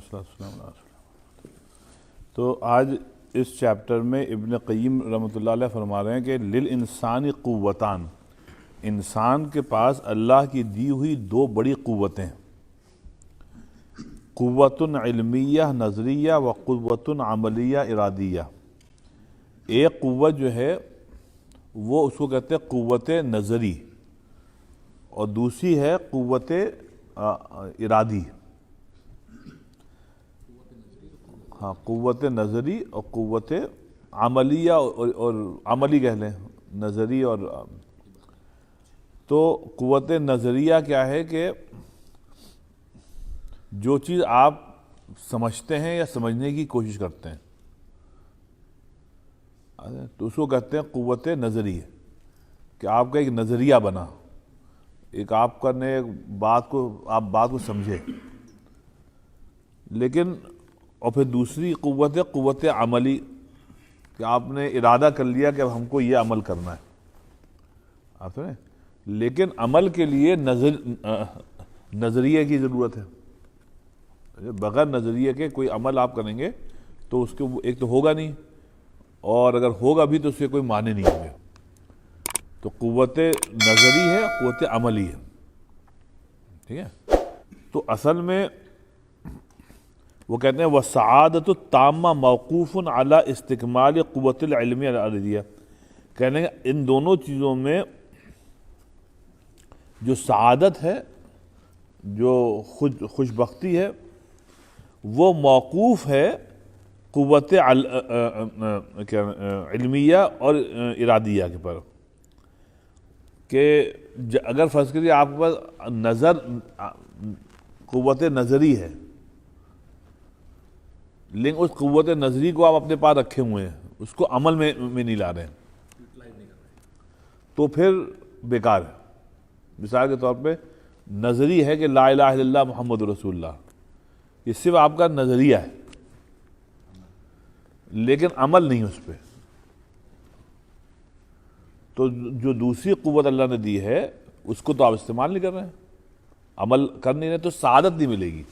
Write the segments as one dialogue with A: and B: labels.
A: والسلام علیہ وسلم۔ تو آج اس چیپٹر میں ابن قیم رحمۃ اللہ علیہ فرما رہے ہیں کہ للانسان قوتان، انسان کے پاس اللہ کی دی ہوئی دو بڑی قوتیں ہیں، قوت علمیہ نظریہ و قوت عملیہ ارادیہ۔ ایک قوت جو ہے وہ اس کو کہتے ہیں قوت نظری، اور دوسری ہے قوت ارادی۔ ہاں، قوت نظری اور قوت عملیہ، اور عملی کہہ لیں، نظری اور تو قوت نظریہ کیا ہے کہ جو چیز آپ سمجھتے ہیں یا سمجھنے کی کوشش کرتے ہیں تو اس کو کہتے ہیں قوت نظری، کہ آپ کا ایک نظریہ بنا، ایک آپ کا نے بات کو سمجھے۔ لیکن اور پھر دوسری قوت ہے قوت عملی، کہ آپ نے ارادہ کر لیا کہ اب ہم کو یہ عمل کرنا ہے، آپ سمجھیں، لیکن عمل کے لیے نظریے کی ضرورت ہے۔ بغیر نظریے کے کوئی عمل آپ کریں گے تو اس کے ایک تو ہوگا نہیں، اور اگر ہوگا بھی تو اس کے کوئی معنی نہیں ہوں گے۔ تو قوت نظری ہے، قوت عملی ہے، ٹھیک ہے۔ تو اصل میں وہ کہتے ہیں وَالسَّعَادَةُ التَّامَّةُ مَوْقُوفٌ عَلَى اسْتِكْمَالِ قُوَّةِ الْعِلْمِ الْعَرَضِيَّةِ، کہنے ان دونوں چیزوں میں جو سعادت ہے، جو خوش بختی ہے، وہ موقوف ہے قوت علمیہ اور ارادیہ کے پر، کہ اگر فرض کریے آپ کے پاس قوت نظری ہے، لیکن اس قوت نظری کو آپ اپنے پاس رکھے ہوئے ہیں، اس کو عمل میں نہیں لا رہے ہیں، تو پھر بیکار ہے۔ مثال کے طور پہ نظری ہے کہ لا الہ الا اللہ محمد رسول اللہ، یہ صرف آپ کا نظریہ ہے، لیکن عمل نہیں اس پہ، تو جو دوسری قوت اللہ نے دی ہے اس کو تو آپ استعمال نہیں کر رہے ہیں، عمل کر نہیں رہے، تو سعادت نہیں ملے گی۔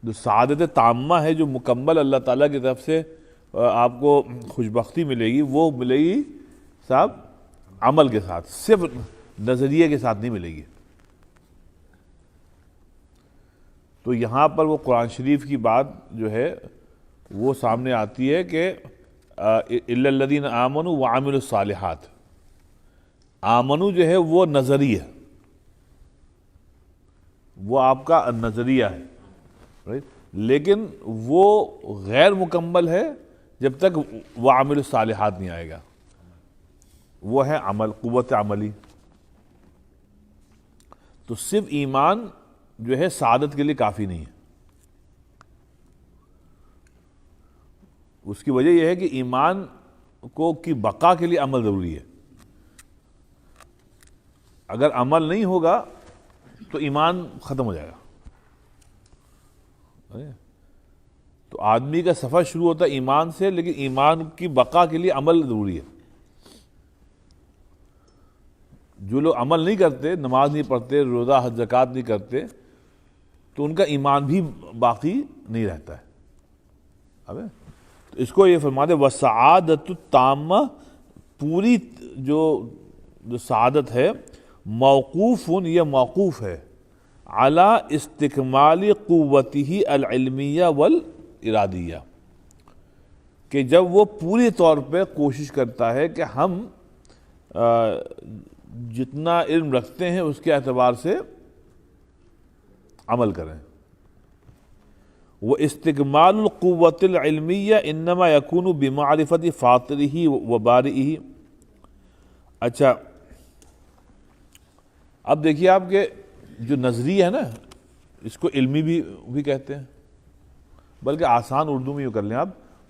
A: جو سعادت تامہ ہے، جو مکمل اللہ تعالیٰ کی طرف سے آپ کو خوش بختی ملے گی، وہ ملے گی صاحب عمل کے ساتھ، صرف نظریے کے ساتھ نہیں ملے گی۔ تو یہاں پر وہ قرآن شریف کی بات جو ہے وہ سامنے آتی ہے کہ اِلَّا الَّذِينَ آمَنُوا وَعَمِلُوا الصَّالِحَاتِ، آمنو جو ہے وہ نظریہ، وہ آپ کا نظریہ ہے، لیکن وہ غیر مکمل ہے جب تک وَعَمِلُوا الصَّالِحَاتِ نہیں آئے گا، وہ ہے عمل، قوت عملی۔ تو صرف ایمان جو ہے سعادت کے لیے کافی نہیں ہے۔ اس کی وجہ یہ ہے کہ ایمان کی بقا کے لیے عمل ضروری ہے۔ اگر عمل نہیں ہوگا تو ایمان ختم ہو جائے گا۔ تو آدمی کا سفر شروع ہوتا ہے ایمان سے، لیکن ایمان کی بقا کے لیے عمل ضروری ہے۔ جو لوگ عمل نہیں کرتے، نماز نہیں پڑھتے، روزہ حج زکوٰۃ نہیں کرتے، تو ان کا ایمان بھی باقی نہیں رہتا ہے۔ اب تو اس کو یہ فرماتے وَالسَّعَادَةُ التَّامَّةُ، پوری جو سعادت ہے، موقوفٌ، یہ موقوف ہے، علی استکمال قوتہ العلمیہ والارادیہ، کہ جب وہ پوری طور پہ کوشش کرتا ہے کہ ہم جتنا علم رکھتے ہیں اس کے اعتبار سے عمل کریں۔ وَاسْتِكْمَالُ الْقُوَّةِ الْعِلْمِيَّةِ إِنَّمَا يَكُونُ بِمَعْرِفَةِ فَاطِرِهِ وَبَارِئِهِ۔ اچھا، اب دیکھیے آپ کے جو نظریہ ہے نا، اس کو علمی بھی کہتے ہیں، بلکہ آسان اردو میں یوں کر لیں آپ،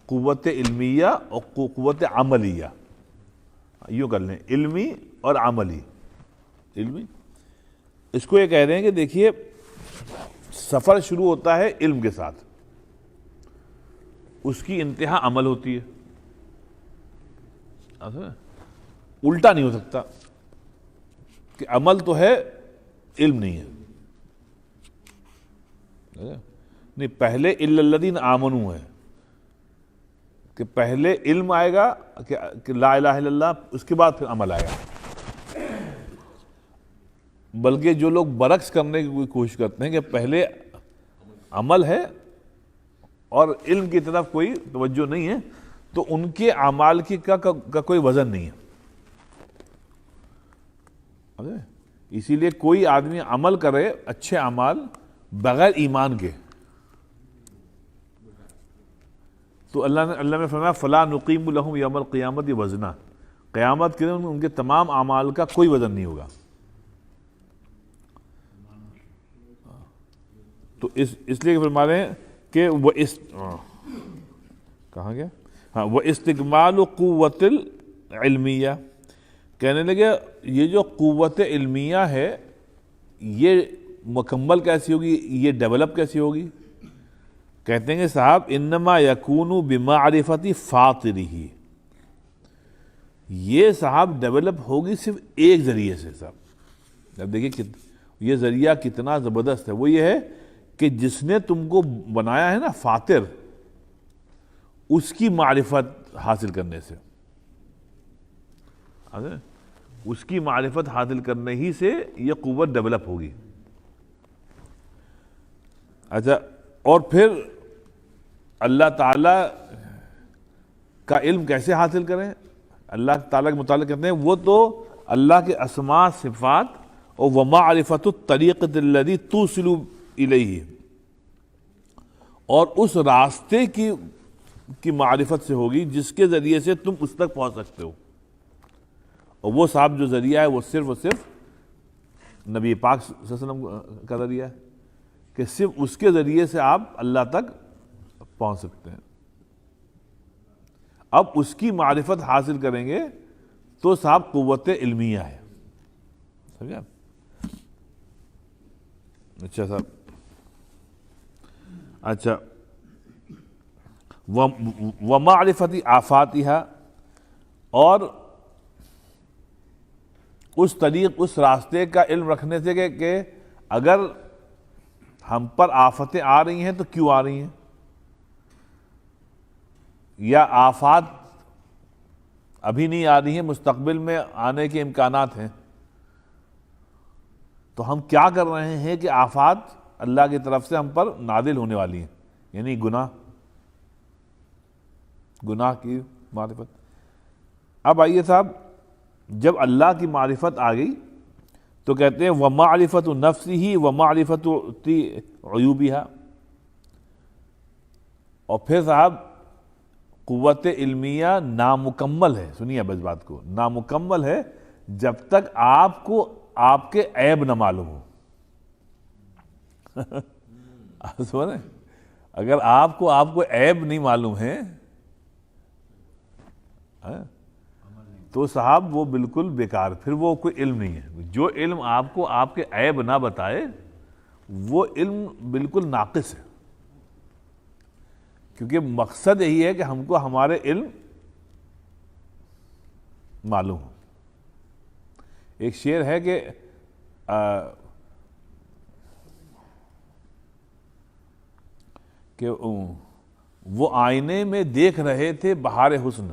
A: قوت علمیہ اور قوت عملیہ، یوں کر لیں، علمی اور عملی۔ علمی، اس کو یہ کہہ رہے ہیں کہ دیکھیے سفر شروع ہوتا ہے علم کے ساتھ، اس کی انتہا عمل ہوتی ہے، الٹا نہیں ہو سکتا کہ عمل تو ہے علم نہیں ہے۔ نہیں، پہلے الا الذین آمنوا ہے کہ پہلے علم آئے گا کہ لا الہ الا اللہ، اس کے بعد پھر عمل آئے گا. بلکہ جو لوگ برعکس کرنے کی کوشش کرتے ہیں کہ پہلے عمل ہے اور علم کی طرف کوئی توجہ نہیں ہے، تو ان کے اعمال کا کوئی وزن نہیں ہے. اسی لیے کوئی آدمی عمل کرے اچھے اعمال بغیر ایمان کے، تو اللہ نے فرمایا فلا نقیم لہم یوم القیامت وزنا، قیامت کے دن ان کے تمام اعمال کا کوئی وزن نہیں ہوگا. تو اس لیے فرما رہے ہیں کہ وہ کہاں گیا، ہاں، وہ استکمال قوت العلمیہ، کہنے لگے یہ جو قوت علمیہ ہے یہ مکمل کیسی ہوگی، یہ ڈیولپ کیسی ہوگی؟ کہتے ہیں کہ صاحب انما یکون بمعرفت فاطرہ، یہ صاحب ڈیولپ ہوگی صرف ایک ذریعے سے. صاحب اب دیکھیے یہ ذریعہ کتنا زبردست ہے، وہ یہ ہے کہ جس نے تم کو بنایا ہے نا فاطر، اس کی معرفت حاصل کرنے سے، اس کی معرفت حاصل کرنے ہی سے یہ قوت ڈیولپ ہوگی. اچھا، اور پھر اللہ تعالی کا علم کیسے حاصل کریں؟ اللہ تعالیٰ کے متعلق کہتے ہیں وہ تو اللہ کے اسماء صفات اور ومعرفت الطریقۃ الذی توصل الیہ، اور اس راستے کی معرفت سے ہوگی جس کے ذریعے سے تم اس تک پہنچ سکتے ہو. اور وہ صاحب جو ذریعہ ہے وہ صرف اور صرف نبی پاک صلی اللہ علیہ وسلم کا ذریعہ ہے، کہ صرف اس کے ذریعے سے آپ اللہ تک پہنچ سکتے ہیں. اب اس کی معرفت حاصل کریں گے تو صاحب قوت علمیہ ہے. سمجھے آپ؟ اچھا صاحب، اچھا، ومعرفت آفاتہا، اور اس راستے کا علم رکھنے سے کہ اگر ہم پر آفتیں آ رہی ہیں تو کیوں آ رہی ہیں، یا آفات ابھی نہیں آ رہی ہیں، مستقبل میں آنے کے امکانات ہیں، تو ہم کیا کر رہے ہیں کہ آفات اللہ کی طرف سے ہم پر نازل ہونے والی ہیں، یعنی گناہ کی معرفت. اب آئیے صاحب، جب اللہ کی معرفت آ گئی تو کہتے ہیں وَمَعْرِفَةُ نَفْسِهِ وَمَعْرِفَةُ عُیُوبِهَا، اور پھر صاحب قوت علمیہ نامکمل ہے. سنیے اب اس بات کو، نامکمل ہے جب تک آپ کو آپ کے عیب نہ معلوم ہو. سمجھ، اگر آپ کو عیب نہیں معلوم ہے تو صاحب وہ بالکل بیکار، پھر وہ کوئی علم نہیں ہے. جو علم آپ کو آپ کے عیب نہ بتائے وہ علم بالکل ناقص ہے، کیونکہ مقصد یہی ہے کہ ہم کو ہمارے علم معلوم ہو. ایک شعر ہے کہ وہ آئینے میں دیکھ رہے تھے بہار حسن،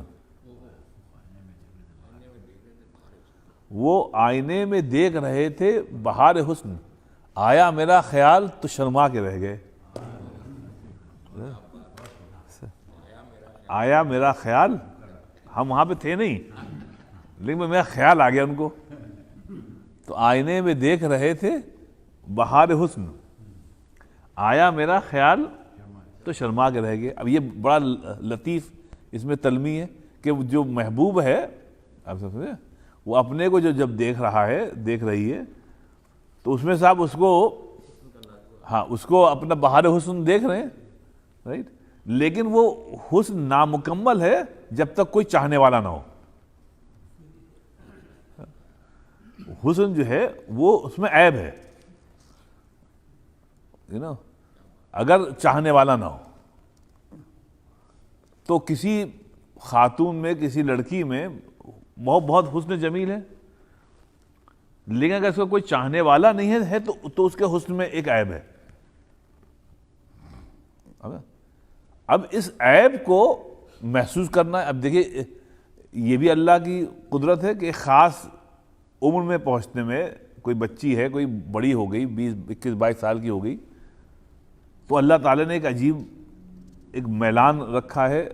A: وہ آئینے میں دیکھ رہے تھے بہار حسن، آیا میرا خیال تو شرما کے رہ گئے. آیا میرا خیال، ہم وہاں پہ تھے نہیں لیکن میرا خیال آ گیا ان کو. تو آئینے میں دیکھ رہے تھے بہار حسن، آیا میرا خیال تو شرما کے رہ گئے. اب یہ بڑا لطیف اس میں تلمی ہے کہ جو محبوب ہے، آپ سمجھے، وہ اپنے کو جب دیکھ رہا ہے، دیکھ رہی ہے، تو اس میں صاحب اس کو اپنا بہار حسن دیکھ رہے ہیں، رائٹ، لیکن وہ حسن نامکمل ہے جب تک کوئی چاہنے والا نہ ہو. حسن جو ہے وہ اس میں عیب ہے، اگر چاہنے والا نہ ہو. تو کسی خاتون میں، کسی لڑکی میں بہت حسن جمیل ہے، لیکن اگر اس کو کوئی چاہنے والا نہیں ہے تو اس کے حسن میں ایک عیب ہے. اب اس عیب کو محسوس کرنا ہے. اب دیکھیے یہ بھی اللہ کی قدرت ہے کہ خاص عمر میں پہنچنے میں، کوئی بچی ہے، کوئی بڑی ہو گئی، 20 21 22 سال کی ہو گئی، تو اللہ تعالیٰ نے ایک عجیب ایک میلان رکھا ہے،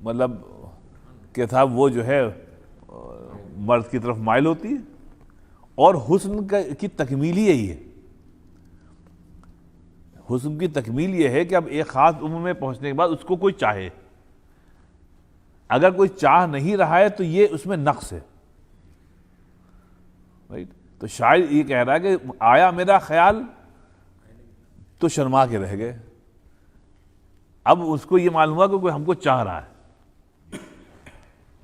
A: مطلب کہ صاحب وہ جو ہے مرد کی طرف مائل ہوتی ہے، اور حسن کی تکمیل ہی یہی ہے. حسن کی تکمیل یہ ہے کہ اب ایک خاص عمر میں پہنچنے کے بعد اس کو کوئی چاہے. اگر کوئی چاہ نہیں رہا ہے تو یہ اس میں نقص ہے. رائٹ؟ تو شاعر یہ کہہ رہا ہے کہ آیا میرا خیال تو شرما کے رہ گئے. اب اس کو یہ معلوم ہوا کہ کوئی ہم کو چاہ رہا ہے.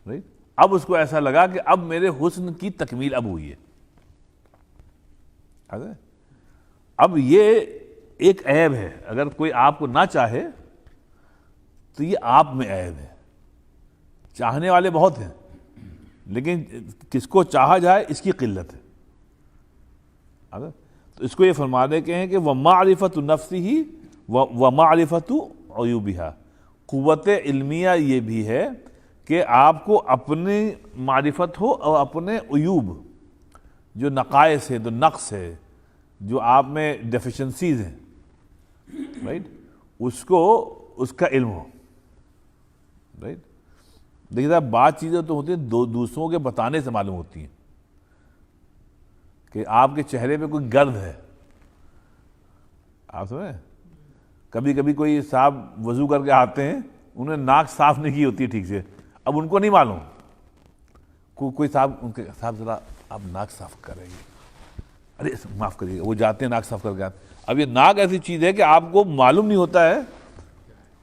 A: رائٹ؟ اب اس کو ایسا لگا کہ اب میرے حسن کی تکمیل اب ہوئی ہے. اب یہ ایک عیب ہے. اگر کوئی آپ کو نہ چاہے تو یہ آپ میں عیب ہے. چاہنے والے بہت ہیں لیکن کس کو چاہا جائے اس کی قلت ہے. تو اس کو یہ فرما دے کہ ہیں کہ وَمَعْرِفَةُ نَفْسِهِ وَمَعْرِفَةُ عُيُوبِهَا. قوت علمیہ یہ بھی ہے کہ آپ کو اپنی معرفت ہو اور اپنے عیوب، جو نقائص ہے، جو نقص ہے، جو آپ میں ڈیفیشنسیز ہیں، رائٹ، اس کا علم ہو. رائٹ؟ دیکھیے صاحب بات چیزیں تو ہوتی ہیں دوسروں کے بتانے سے معلوم ہوتی ہیں. کہ آپ کے چہرے پہ کوئی گرد ہے، آپ سمجھیں، کبھی کبھی کوئی صاحب وضو کر کے آتے ہیں، انہوں نے ناک صاف نہیں کی ہوتی ٹھیک سے، اب ان کو نہیں معلوم، کوئی صاحب ان کے صاحب ذرا آپ ناک صاف کریں گے، ارے معاف کریے، وہ جاتے ہیں ناک صاف کر کے آتے. اب یہ ناک ایسی چیز ہے کہ آپ کو معلوم نہیں ہوتا ہے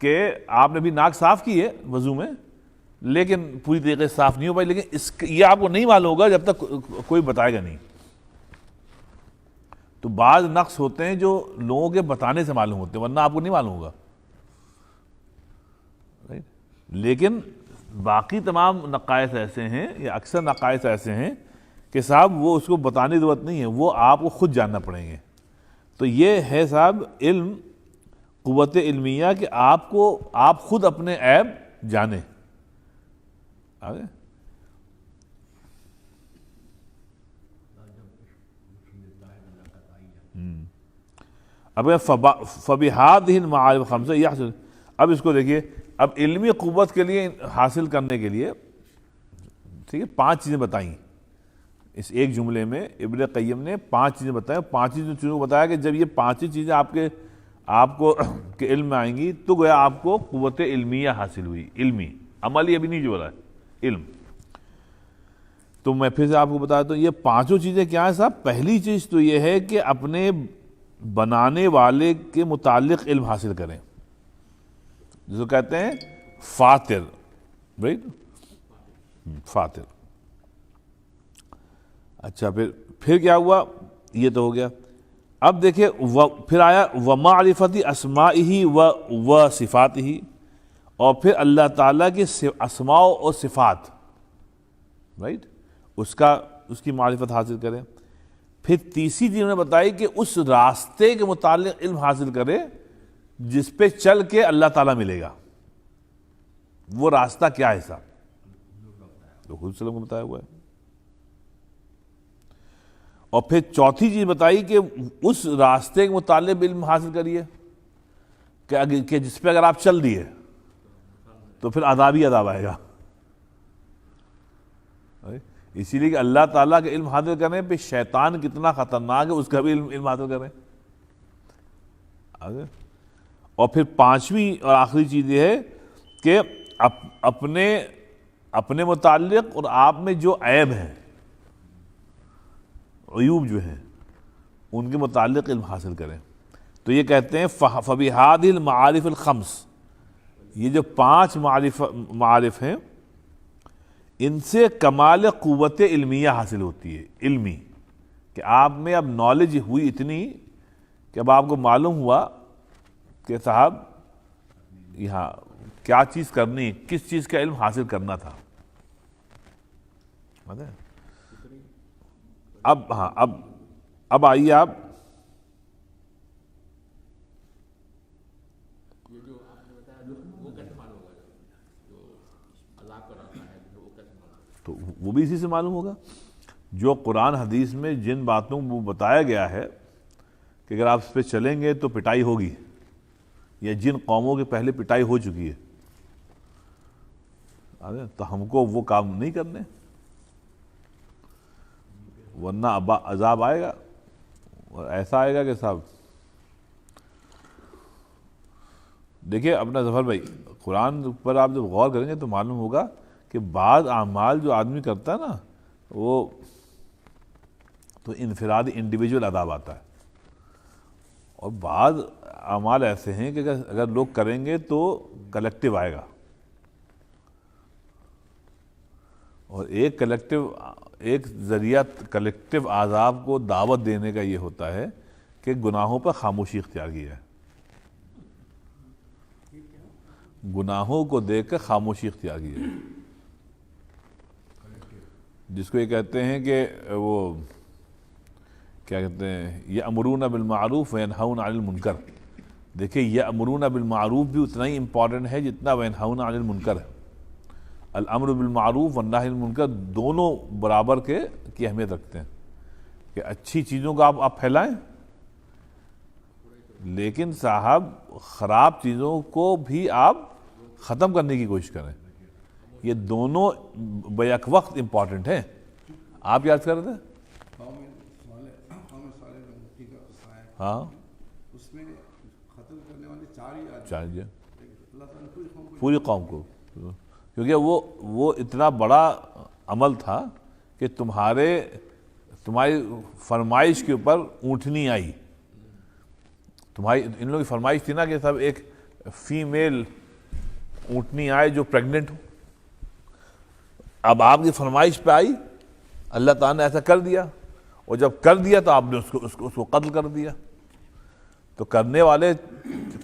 A: کہ آپ نے بھی ناک صاف کی ہے وضو میں، لیکن پوری طریقے سے صاف نہیں ہو پائی. لیکن یہ آپ کو نہیں معلوم ہوگا جب تک کوئی بتائے گا نہیں. تو بعض نقص ہوتے ہیں جو لوگوں کے بتانے سے معلوم ہوتے ہیں، ورنہ آپ کو نہیں معلوم ہوگا. لیکن باقی تمام نقائص ایسے ہیں، یا اکثر نقائص ایسے ہیں کہ صاحب وہ اس کو بتانے کی ضرورت نہیں ہے، وہ آپ کو خود جاننا پڑیں گے. تو یہ ہے صاحب علم، قوت علمیہ، کہ آپ خود اپنے عیب جانیں. آگے اب فَبِهَذِهِ الْمَعَارِفِ الْخَمْسَةِ يَحْصُلُ. اب اس کو دیکھیے، اب علمی قوت کے لیے حاصل کرنے کے لیے ٹھیک ہے 5 چیزیں بتائیں. اس ایک جملے میں ابن قیم نے 5 چیزیں بتائیں. 5 چیزوں کو بتایا کہ جب یہ 5 چیزیں آپ کو کے علم میں آئیں گی تو گویا آپ کو قوت علمیہ حاصل ہوئی. علمی، عملی ابھی نہیں جو رہا ہے، علم. تو میں پھر سے آپ کو بتا دوں، یہ 5 چیزیں کیا ہیں صاحب؟ پہلی چیز تو یہ ہے کہ اپنے بنانے والے کے متعلق علم حاصل کریں، جس کو کہتے ہیں فاطر. رائٹ؟ فاطر. اچھا پھر کیا ہوا؟ یہ تو ہو گیا. اب دیکھیں پھر آیا وَمَعْرِفَةِ أَسْمَائِهِ وَصِفَاتِهِ، اور پھر اللہ تعالیٰ کے اسماء اور صفات، رائٹ، اس کی معرفت حاصل کریں. پھر تیسری چیز نے بتائی کہ اس راستے کے متعلق علم حاصل کرے جس پہ چل کے اللہ تعالیٰ ملے گا. وہ راستہ کیا ہے صاحب؟ تو خود وسلم کو بتایا ہوا ہے. اور پھر چوتھی چیز بتائی کہ اس راستے کے متعلق علم حاصل کریے کہ جس پہ اگر آپ چل دیے تو پھر عذاب ہی عذاب آئے گا. اسی لیے کہ اللہ تعالیٰ کے علم حاصل کرنے پہ شیطان کتنا خطرناک ہے اس کا بھی علم حاصل کریں. اور پھر 5ویں اور آخری چیز یہ ہے کہ اپنے متعلق اور آپ میں جو عیب ہیں، عیوب جو ہیں، ان کے متعلق علم حاصل کریں. تو یہ کہتے ہیں فَبِهَذِهِ الْمَعَارِفِ الْخَمْسِ. یہ جو 5 معارف ہیں، ان سے کمال قوت علمیہ حاصل ہوتی ہے. علمی کہ آپ میں اب نالج ہوئی اتنی کہ اب آپ کو معلوم ہوا کہ صاحب یہاں کیا چیز کرنی، کس چیز کا علم حاصل کرنا تھا. اب آئیے آپ،
B: یہ جو
A: وہ بھی اسی سے معلوم ہوگا. جو قرآن حدیث میں جن باتوں کو بتایا گیا ہے کہ اگر آپ اس پہ چلیں گے تو پٹائی ہوگی، یا جن قوموں کے پہلے پٹائی ہو چکی ہے، تو ہم کو وہ کام نہیں کرنے، ورنہ عذاب آئے گا، اور ایسا آئے گا کہ صاحب دیکھیے اپنا ظفر بھائی، قرآن پر آپ جب غور کریں گے تو معلوم ہوگا کہ بعض اعمال جو آدمی کرتا ہے نا وہ تو انفرادی انڈیویجول عذاب آتا ہے، اور بعض اعمال ایسے ہیں کہ اگر لوگ کریں گے تو کلیکٹیو آئے گا. اور ایک ذریعہ کلیکٹیو عذاب کو دعوت دینے کا یہ ہوتا ہے کہ گناہوں پر خاموشی اختیار کی جائے، گناہوں کو دیکھ کر خاموشی اختیار کی جائے، جس کو یہ کہتے ہیں کہ وہ کیا کہتے ہیں، یأمرون بالمعروف وینہون عن المنکر. دیکھیں یأمرون بالمعروف بھی اتنا ہی امپورٹنٹ ہے جتنا وینہون عن المنکر ہے. الامر بالمعروف والنہی عن المنکر دونوں برابر کی اہمیت رکھتے ہیں کہ اچھی چیزوں کو آپ پھیلائیں، لیکن صاحب خراب چیزوں کو بھی آپ ختم کرنے کی کوشش کریں. یہ دونوں بیک وقت امپورٹنٹ ہیں. آپ یاد کر رہے تھے؟ ہاں
B: اس میں ختم کرنے والے
A: چار جی پوری قوم کو، کیونکہ وہ اتنا بڑا عمل تھا کہ تمہاری فرمائش کے اوپر اونٹنی آئی. ان لوگوں کی فرمائش تھی نا کہ سب ایک فیمیل اونٹنی آئے جو پریگننٹ ہو. اب آپ کی فرمائش پہ آئی، اللہ تعالیٰ نے ایسا کر دیا، اور جب کر دیا تو آپ نے اس کو قتل کر دیا. تو کرنے والے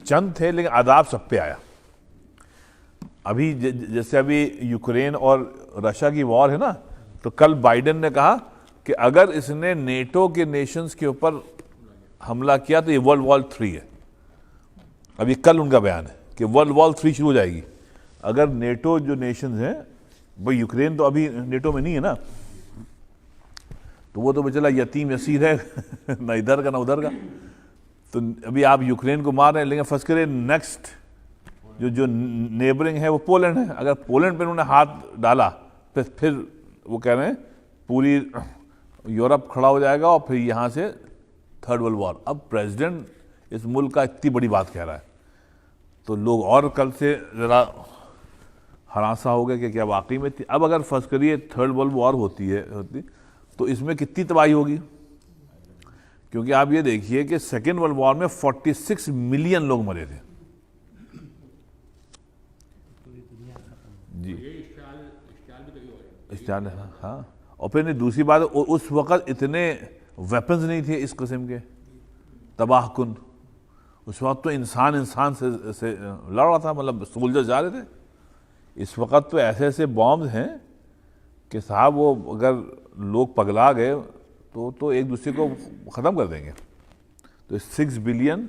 A: چند تھے لیکن عذاب سب پہ آیا. ابھی جیسے ابھی یوکرین اور رشیا کی وار ہے نا، تو کل بائیڈن نے کہا کہ اگر اس نے نیٹو کے نیشنز کے اوپر حملہ کیا تو یہ ورلڈ وار 3 ہے. ابھی کل ان کا بیان ہے کہ ورلڈ وار 3 شروع ہو جائے گی اگر نیٹو جو نیشنز ہیں، بھائی یوکرین تو ابھی نیٹو میں نہیں ہے نا، تو وہ تو چلا یتیم یسیر ہے نہ ادھر کا نہ ادھر کا. تو ابھی آپ یوکرین کو مار رہے ہیں، لیکن فرض کریں نیکسٹ جو نیبرنگ ہے وہ پولینڈ ہے. اگر پولینڈ پہ انہوں نے ہاتھ ڈالا تو پھر وہ کہہ رہے ہیں پوری یورپ کھڑا ہو جائے گا، اور پھر یہاں سے 3rd ورلڈ وار. اب پریزیڈنٹ اس ملک کا اتنی بڑی بات کہہ رہا ہے تو لوگ اور کل سے ذرا ہراساں ہو گئے کہ کیا واقعی میں تھی. اب اگر فرض کریے 3rd ورلڈ وار ہوتی تو اس میں کتنی تباہی ہوگی، کیونکہ آپ یہ دیکھیے کہ 2nd ورلڈ وار میں 46 ملین لوگ مرے تھے. جی اشتعال، ہاں. اور پھر دوسری بات اس وقت اتنے ویپنز نہیں تھے اس قسم کے تباہ کن. اس وقت تو انسان سے لڑ رہا تھا، مطلب سولجر جا رہے تھے. اس وقت تو ایسے ایسے بامز ہیں کہ صاحب وہ اگر لوگ پگلا گئے تو ایک دوسرے کو ختم کر دیں گے. تو 6 بلین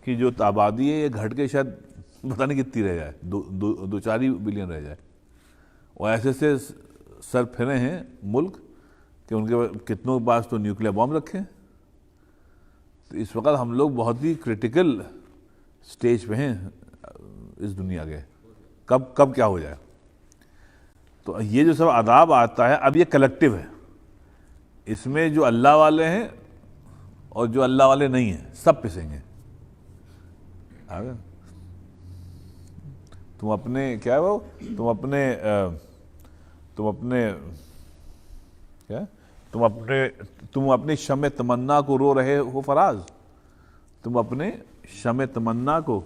A: کی جو آبادی ہے یہ گھٹ کے شاید پتہ نہیں کتنی رہ جائے، 2-4 بلین رہ جائے. اور ایسے ایسے سر پھرے ہیں ملک کہ ان کے کتنوں کے پاس تو نیوکلیر بام رکھے ہیں. تو اس وقت ہم لوگ بہت ہی کرٹیکل سٹیج پہ ہیں اس دنیا کے، کب کیا ہو جائے. تو یہ جو سب عذاب آتا ہے اب یہ کلیکٹیو ہے. اس میں جو اللہ والے ہیں اور جو اللہ والے نہیں ہیں سب پسیں گے. تم اپنے کیا وہ تم اپنی شمع تمنا کو رو رہے ہو فراز. تم اپنے شمع تمنا کو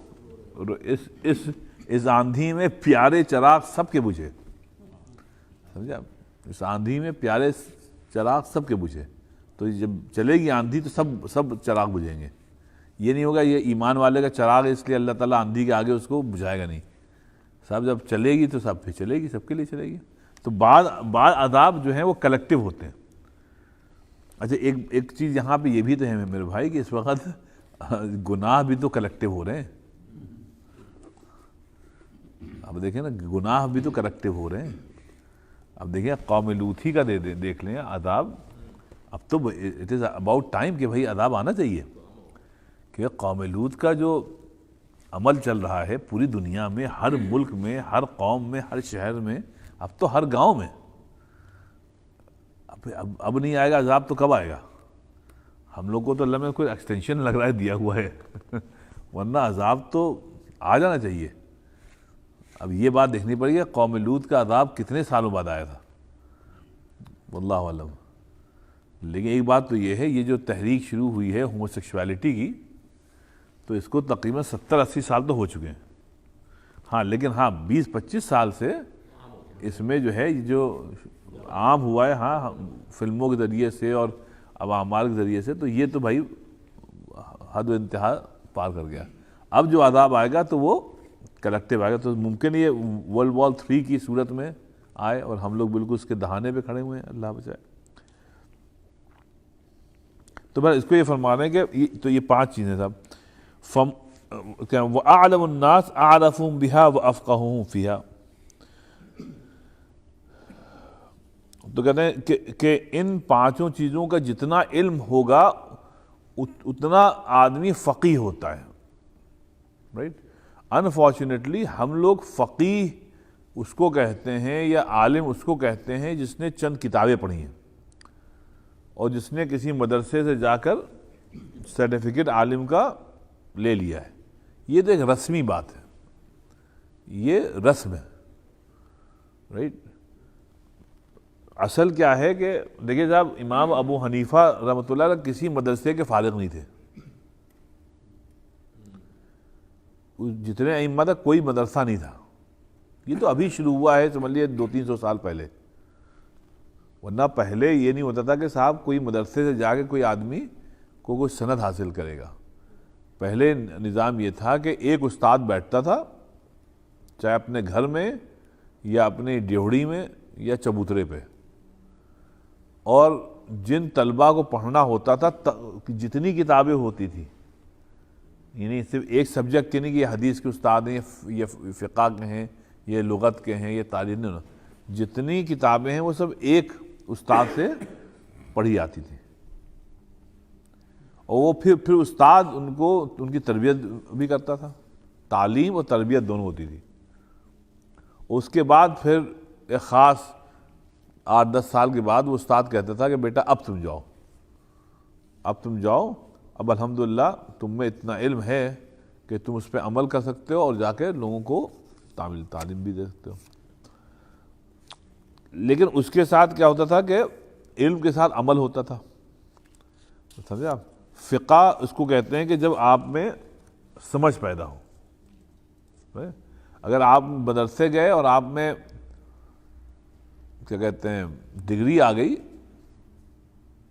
A: اس آندھی میں پیارے چراغ سب کے بجھے. سمجھا؟ اس آندھی میں پیارے چراغ سب کے بجھے. تو جب چلے گی آندھی تو سب چراغ بجھیں گے. یہ نہیں ہوگا یہ ایمان والے کا چراغ ہے اس لیے اللہ تعالیٰ آندھی کے آگے اس کو بجھائے گا نہیں. صاحب جب چلے گی تو سب پہ چلے گی، سب کے لیے چلے گی. تو بعض عذاب جو ہیں وہ کلیکٹیو ہوتے ہیں. اچھا ایک چیز یہاں پہ یہ بھی تو ہے میرے بھائی کہ اس وقت گناہ بھی تو کلیکٹیو ہو رہے ہیں. اب دیکھیں نا گناہ بھی تو کلیکٹیو ہو رہے ہیں. اب دیکھیں قوم لوط ہی کا دیکھ لیں عذاب. اب تو اٹ از اباؤٹ ٹائم کہ بھائی عذاب آنا چاہیے, کہ قوم لوط کا جو عمل چل رہا ہے پوری دنیا میں, ہر ملک میں, ہر قوم میں, ہر شہر میں, اب تو ہر گاؤں میں. اب نہیں آئے گا عذاب تو کب آئے گا؟ ہم لوگ کو تو اللہ میں کوئی ایکسٹینشن لگ رہا ہے دیا ہوا ہے ورنہ عذاب تو آ جانا چاہیے. اب یہ بات دیکھنی پڑے گی قوم لوط کا عذاب کتنے سالوں بعد آیا تھا, واللہ اعلم. لیکن ایک بات تو یہ ہے, یہ جو تحریک شروع ہوئی ہے ہومو سیکشوالٹی کی, تو اس کو تقریباً 70-80 سال تو ہو چکے ہیں. ہاں لیکن 20-25 سال سے اس میں جو ہے جو عام ہوا ہے, فلموں کے ذریعے سے اور عوامال کے ذریعے سے, تو یہ تو بھائی حد و انتہا پار کر گیا. اب جو عذاب آئے گا تو وہ کلیکٹیو آئے گا, تو ممکن یہ ورلڈ وار 3 کی صورت میں آئے اور ہم لوگ بالکل اس کے دہانے پہ کھڑے ہوئے ہیں, اللہ بچائے. تو بس اس کو یہ فرما رہے ہیں کہ تو یہ 5 چیزیں صاحب. وَأَعْلَمُ النَّاسِ أَعْرَفُهُمْ بِهَا وَأَفْقَهُهُمْ فِيهَا. تو کہتے ہیں کہ ان 5 چیزوں کا جتنا علم ہوگا اتنا آدمی فقیہ ہوتا ہے, رائٹ. انفارچونیٹلی ہم لوگ فقیہ اس کو کہتے ہیں یا عالم اس کو کہتے ہیں جس نے چند کتابیں پڑھی ہیں اور جس نے کسی مدرسے سے جا کر سرٹیفکیٹ عالم کا لے لیا ہے. یہ تو ایک رسمی بات ہے, یہ رسم ہے, رائٹ. اصل کیا ہے کہ دیکھیے صاحب, امام ابو حنیفہ رحمۃ اللہ علیہ کسی مدرسے کے فارغ نہیں تھے. جتنے ائمہ تھا کوئی مدرسہ نہیں تھا. یہ تو ابھی شروع ہوا ہے, سمجھ لیے 200-300 سال پہلے. ورنہ پہلے یہ نہیں ہوتا تھا کہ صاحب کوئی مدرسے سے جا کے کوئی آدمی کو کوئی سند حاصل کرے گا. پہلے نظام یہ تھا کہ ایک استاد بیٹھتا تھا, چاہے اپنے گھر میں یا اپنی ڈیوڑی میں یا چبوترے پہ, اور جن طلبہ کو پڑھنا ہوتا تھا جتنی کتابیں ہوتی تھی, یعنی صرف ایک سبجیکٹ کے نہیں کہ یہ حدیث کے استاد ہیں, یہ فقہ کے ہیں, یہ لغت کے ہیں, یہ تاریخ, نہیں, جتنی کتابیں ہیں وہ سب ایک استاد سے پڑھی جاتی تھی. اور وہ پھر استاد ان کو ان کی تربیت بھی کرتا تھا, تعلیم اور تربیت دونوں ہوتی تھی. اس کے بعد پھر ایک خاص 8-10 سال کے بعد وہ استاد کہتا تھا کہ بیٹا اب تم جاؤ, اب الحمدللہ تم میں اتنا علم ہے کہ تم اس پہ عمل کر سکتے ہو اور جا کے لوگوں کو تعلیم بھی دے سکتے ہو. لیکن اس کے ساتھ کیا ہوتا تھا کہ علم کے ساتھ عمل ہوتا تھا, سمجھے آپ. فقہ اس کو کہتے ہیں کہ جب آپ میں سمجھ پیدا ہو. اگر آپ مدرسے گئے اور آپ میں کیا کہتے ہیں ڈگری آ گئی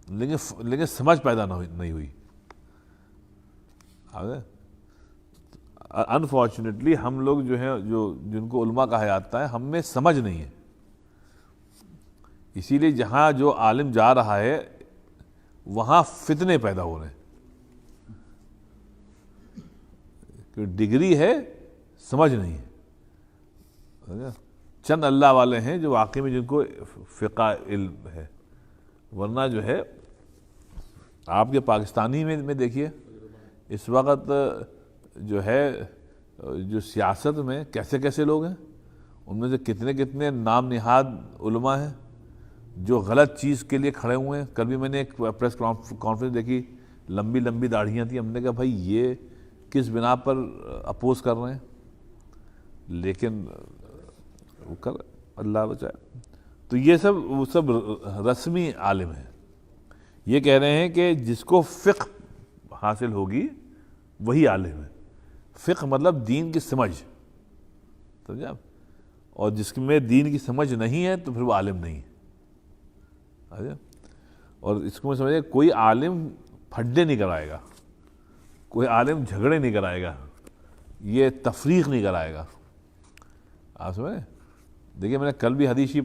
A: لیکن سمجھ پیدا نہیں ہوئی. انفارچونیٹلی ہم لوگ جو ہیں جن کو علماء کہا جاتا ہے, ہم میں سمجھ نہیں ہے. اسی لیے جہاں جو عالم جا رہا ہے وہاں فتنے پیدا ہو رہے ہیں, کہ ڈگری ہے سمجھ نہیں ہے. چند اللہ والے ہیں جو واقعی میں جن کو فقہ علم ہے, ورنہ جو ہے آپ کے پاکستانی میں دیکھیے اس وقت جو ہے جو سیاست میں کیسے لوگ ہیں, ان میں سے کتنے نام نہاد علماء ہیں جو غلط چیز کے لیے کھڑے ہوئے ہیں. کل بھی میں نے ایک پریس کانفرنس دیکھی, لمبی داڑھیاں تھیں. ہم نے کہا بھائی یہ کس بنا پر اپوز کر رہے ہیں, لیکن اللہ بچائے. تو یہ سب رسمی عالم ہیں. یہ کہہ رہے ہیں کہ جس کو فقہ حاصل ہوگی وہی عالم ہے. فقہ مطلب دین کی سمجھ, سمجھے آپ. اور جس میں دین کی سمجھ نہیں ہے تو پھر وہ عالم نہیں ہے. اور اس کو میں سمجھے کوئی عالم پھڈے نہیں کرائے گا, کوئی عالم جھگڑے نہیں کرائے گا, یہ تفریق نہیں کرائے گا. آپ سمجھے. دیکھیے میں نے کل بھی حدیث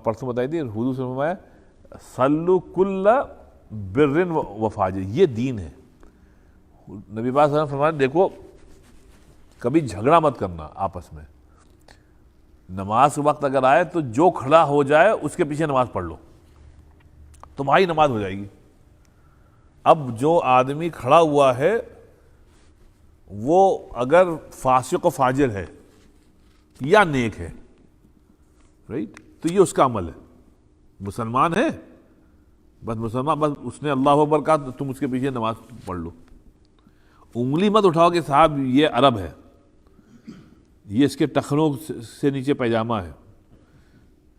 A: پرسوں بتائی تھی, حضور سے فرمایا صلو کل بر و فاجر, یہ دین ہے. نبی پاک صلی اللہ علیہ وسلم فرمایا دیکھو کبھی جھگڑا مت کرنا آپس میں, نماز کے وقت اگر آئے تو جو کھڑا ہو جائے اس کے پیچھے نماز پڑھ لو، تمہاری نماز ہو جائے گی۔ اب جو آدمی کھڑا ہوا ہے وہ اگر فاسق و فاجر ہے یا نیک ہے، رائٹ، تو یہ اس کا عمل ہے۔ مسلمان ہے، بس مسلمان، بس اس نے اللہ اکبر کہا تو تم اس کے پیچھے نماز پڑھ لو۔ انگلی مت اٹھاؤ کہ صاحب یہ عرب ہے، یہ اس کے ٹخنوں سے نیچے پیجامہ ہے،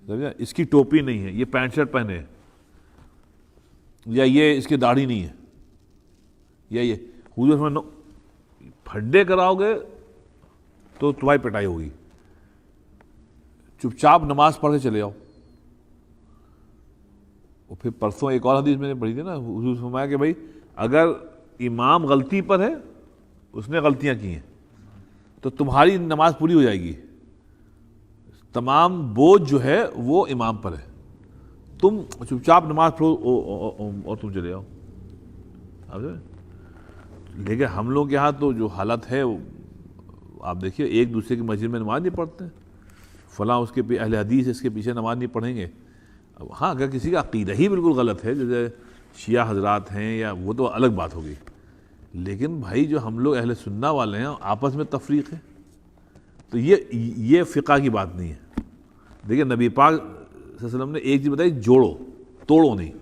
A: سمجھا؟ اس کی ٹوپی نہیں ہے، یہ پینٹ شرٹ پہنے ہے، یا یہ اس کی داڑھی نہیں ہے، یا یہ حضور میں پھڈے کراؤ گے تو تمہاری پٹائی ہوگی۔ چپ چاپ نماز پڑھ کے چلے جاؤ۔ اور پھر پرسوں ایک اور حدیث میں نے پڑھی تھی نا، حضور نے فرمایا کہ بھائی اگر امام غلطی پر ہے، اس نے غلطیاں کی ہیں، تو تمہاری نماز پوری ہو جائے گی، تمام بوجھ جو ہے وہ امام پر ہے، تم چپ چاپ نماز پڑھو اور تم چلے جاؤ۔ لیکن ہم لوگ کے ہاں تو جو حالت ہے آپ دیکھیے، ایک دوسرے کی مسجد میں نماز نہیں پڑھتے، فلاں اس کے اہل حدیث اس کے پیچھے نماز نہیں پڑھیں گے۔ ہاں اگر کسی کا عقیدہ ہی بالکل غلط ہے، جیسے شیعہ حضرات ہیں، یا وہ تو الگ بات ہوگی، لیکن بھائی جو ہم لوگ اہل سنہ والے ہیں آپس میں تفریق ہے، تو یہ فقہ کی بات نہیں ہے۔ دیکھیں نبی پاک صلی اللہ علیہ وسلم نے ایک چیز بتائی، جوڑو، توڑو نہیں۔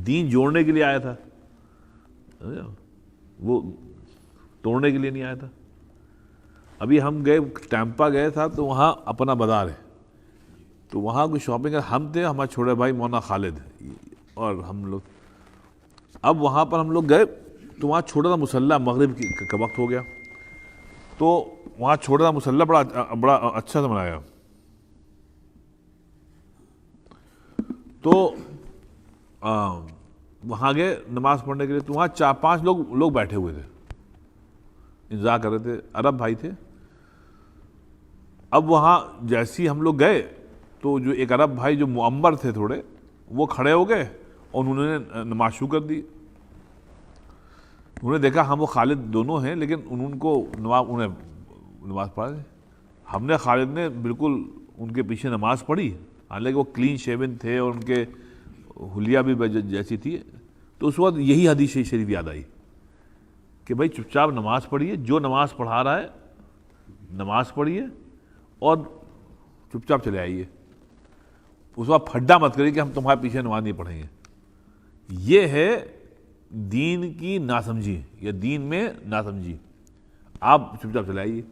A: دین جوڑنے کے لیے آیا تھا، وہ توڑنے کے لیے نہیں آیا تھا۔ ابھی ہم گئے ٹیمپا گئے تھا، تو وہاں اپنا بازار ہے، تو وہاں کوئی شاپنگ، ہم تھے، ہمارے چھوٹے بھائی مولانا خالد اور ہم لوگ۔ اب وہاں پر ہم لوگ گئے تو وہاں چھوٹا سا مصلی، مغرب کا وقت ہو گیا، تو وہاں چھوٹا سا مصلی بڑا اچھا سا بنایا، تو وہاں گئے نماز پڑھنے کے لیے، تو وہاں 4-5 لوگ بیٹھے ہوئے تھے، انتظار کر رہے تھے، عرب بھائی تھے۔ اب وہاں جیسی ہم لوگ گئے تو جو ایک عرب بھائی جو معمر تھے تھوڑے، وہ کھڑے ہو گئے اور انہوں نے نماز شروع کر دی۔ انہوں نے دیکھا ہم وہ خالد دونوں ہیں، لیکن انہیں نماز پڑھ دی۔ ہم نے خالد نے بالکل ان کے پیچھے نماز پڑھی، حالانکہ وہ کلین شیون تھے اور ان کے حلیہ بھی جیسی تھی۔ تو اس وقت یہی حدیث شریف یاد آئی کہ بھائی چپ چاپ نماز پڑھیے، جو نماز پڑھا رہا ہے نماز پڑھیے اور چپ چاپ چلے آئیے۔ اس وقت پھڈا مت کریے کہ ہم تمہارے پیچھے نماز نہیں پڑھیں گے۔ یہ ہے دین کی ناسمجھی، یا دین میں ناسمجھی۔ آپ چپ چاپ چلے آئیے۔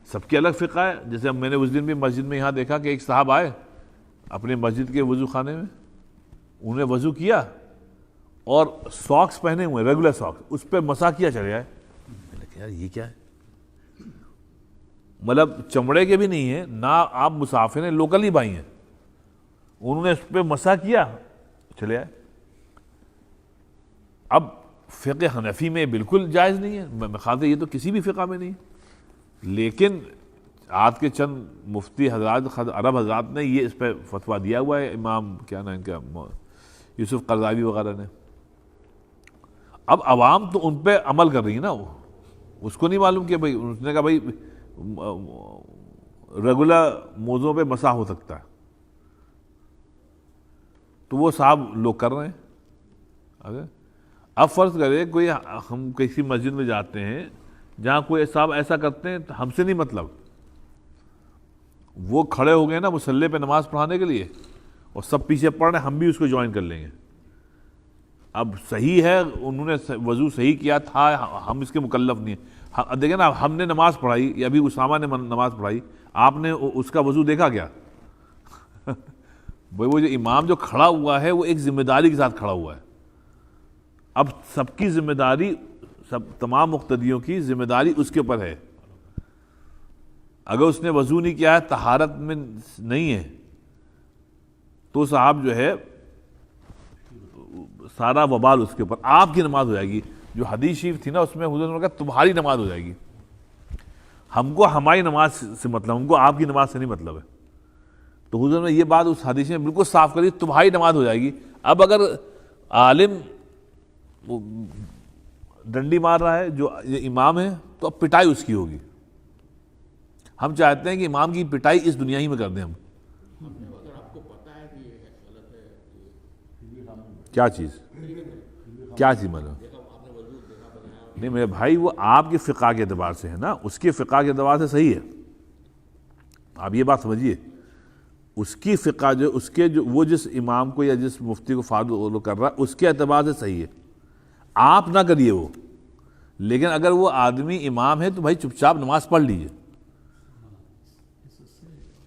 A: سب کی الگ فقہ ہے۔ جیسے میں نے اس دن بھی مسجد میں یہاں دیکھا کہ ایک صاحب آئے اپنے مسجد کے وضو خانے میں، انہوں نے وضو کیا اور ساکس پہنے ہوئے، ریگولر ساکس، اس پہ مسح کیا چلے آئے۔ میں نے کہا یار یہ کیا ہے؟ مطلب چمڑے کے بھی نہیں ہیں، نہ آپ مسافر ہیں، لوکل ہی بھائی ہیں، انہوں نے اس پہ مسح کیا چلے آئے۔ اب فقہ حنفی میں بالکل جائز نہیں ہے، میں خیال سے یہ تو کسی بھی فقہ میں نہیں ہے، لیکن آج کے چند مفتی حضرات عرب حضرات نے یہ اس پہ فتویٰ دیا ہوا ہے، امام کیا نام کیا یوسف قرضاوی وغیرہ نے۔ اب عوام تو ان پہ عمل کر رہی ہے نا، اس کو نہیں معلوم کہ بھائی، اس نے کہا بھائی ریگولر موضوع پہ مسح ہو سکتا ہے، تو وہ صاحب لوگ کر رہے ہیں۔ اب فرض کرے کوئی، ہم کسی مسجد میں جاتے ہیں جہاں کوئی صاحب ایسا کرتے ہیں، تو ہم سے نہیں مطلب، وہ کھڑے ہو گئے نا مصلی پہ نماز پڑھانے کے لیے اور سب پیچھے پڑھ رہے ہیں، ہم بھی اس کو جوائن کر لیں گے۔ اب صحیح ہے، انہوں نے وضو صحیح کیا تھا، ہم اس کے مکلف نہیں ہیں۔ دیکھیں نا، ہم نے نماز پڑھائی، یا ابھی اسامہ نے نماز پڑھائی، آپ نے اس کا وضو دیکھا کیا؟ بھائی وہ جو امام جو کھڑا ہوا ہے وہ ایک ذمہ داری کے ساتھ کھڑا ہوا ہے۔ اب سب کی ذمہ داری، تمام مقتدیوں کی ذمہ داری اس کے اوپر ہے۔ اگر اس نے وضو نہیں کیا ہے، طہارت میں نہیں ہے، تو صاحب جو ہے سارا وبال اس کے اوپر، آپ کی نماز ہو جائے گی۔ جو حدیث شریف تھی نا، اس میں حضور نے کہا تمہاری نماز ہو جائے گی، ہم کو ہماری نماز سے مطلب، ہم کو آپ کی نماز سے نہیں مطلب ہے۔ تو حضور نے یہ بات اس حدیث میں بالکل صاف کری، تمہاری نماز ہو جائے گی۔ اب اگر عالم ڈنڈی مار رہا ہے، جو یہ امام ہے، تو اب پٹائی اس کی ہوگی۔ ہم چاہتے ہیں کہ امام کی پٹائی اس دنیا ہی میں کر دیں ہم. کیا چیز مطلب نہیں میرے بھائی، وہ آپ کے فقہ کے اعتبار سے ہے نا، اس کے فقہ کے اعتبار سے صحیح ہے. آپ یہ بات سمجھیے، اس کی فقہ جو اس کے جو وہ جس امام کو یا جس مفتی کو فالو کر رہا ہے اس کے اعتبار سے صحیح ہے. آپ نہ کریے وہ، لیکن اگر وہ آدمی امام ہے تو بھائی چپ چاپ نماز پڑھ لیجیے.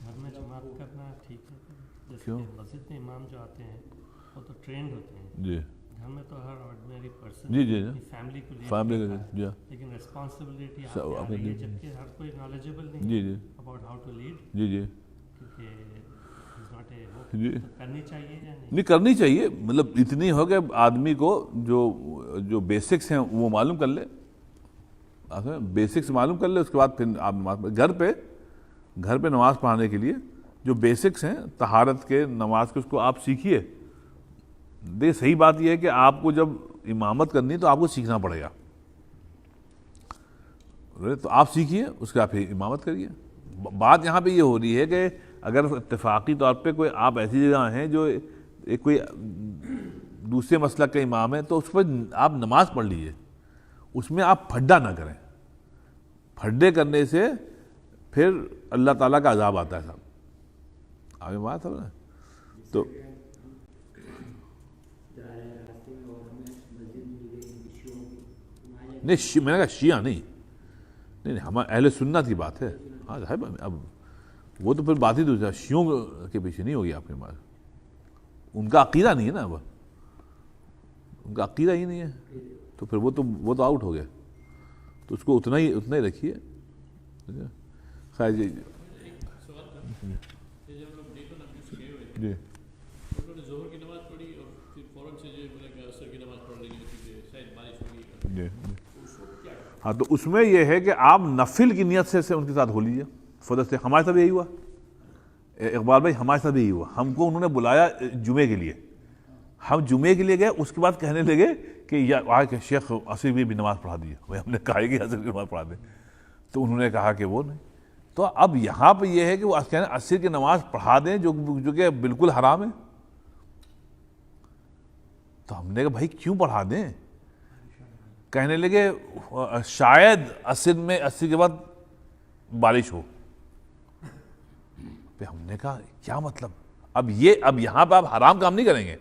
C: گھر میں جماعت کرنا ٹھیک ہے، جیسے مسجد میں امام جو آتے ہیں وہ تو ٹرینڈ ہوتے ہیں.
A: جی
C: گھر میں تو ہر آرڈنری پرسن
A: جی جی
C: فیملی کو
A: فیملی
C: لیڈ
A: جی
C: لیکن ریسپانسبلٹی آپ پہ آ رہی ہے، جبکہ ہر کوئی نالجبل نہیں
A: جی جی
C: اباؤٹ ہاؤ ٹو لیڈ،
A: جی جی
C: کیونکہ
A: جی
C: کرنی چاہیے یا نہیں؟
A: نہیں کرنی چاہیے. مطلب اتنی ہو کہ آدمی کو جو بیسکس ہیں وہ معلوم کر لے، بیسکس معلوم کر لے، اس کے بعد پھر آپ نماز گھر پہ نماز پڑھانے کے لیے جو بیسکس ہیں طہارت کے، نماز کے، اس کو آپ سیکھیے. دیکھیے صحیح بات یہ ہے کہ آپ کو جب امامت کرنی تو آپ کو سیکھنا پڑے گا، تو آپ سیکھیے، اس کے بعد پھر امامت کریے. بات یہاں پہ یہ ہو رہی ہے کہ اگر اتفاقی طور پہ کوئی آپ ایسی جگہ ہیں جو کوئی دوسرے مسلک کا امام ہے تو اس پہ آپ نماز پڑھ لیجیے، اس میں آپ پھڈا نہ کریں. پھڈے کرنے سے پھر اللہ تعالیٰ کا عذاب آتا ہے. صاحب آپ یہ بات ہے نا. تو نہیں میں نے کہا شیعہ نہیں ہمارے اہل سنت کی بات ہے. ہاں صاحب اب وہ تو پھر بات ہی دوسرا، شیعوں کے پیچھے نہیں ہوگی آپ کے پاس. ان کا عقیدہ نہیں ہے نا، اب ان کا عقیدہ ہی نہیں ہے تو پھر وہ تو آؤٹ ہو گیا. تو اس کو اتنا ہی رکھیے. خیر جی جی جی ہاں، تو اس میں یہ ہے کہ آپ نفل کی نیت سے ان کے ساتھ ہو لیجیے. فضل سے ہمارے ساتھ یہی ہوا اقبال بھائی، ہمارے ساتھ یہی ہوا. ہم کو انہوں نے بلایا جمعے کے لیے، ہم جمعے کے لیے گئے، اس کے بعد کہنے لگے کہ شیخ عصر بھی نماز پڑھا دیے. ہم نے کہا کہ عصر کی نماز پڑھا دیں، تو انہوں نے کہا کہ وہ نہیں. تو اب یہاں پہ یہ ہے کہ وہ عصر کی نماز پڑھا دیں جو کہ بالکل حرام ہے. تو ہم نے کہا بھائی کیوں پڑھا دیں؟ کہنے لگے شاید عصر کے بعد بارش ہو. پھر ہم نے کہا کیا مطلب؟ اب یہاں پہ آپ حرام کام نہیں کریں گے،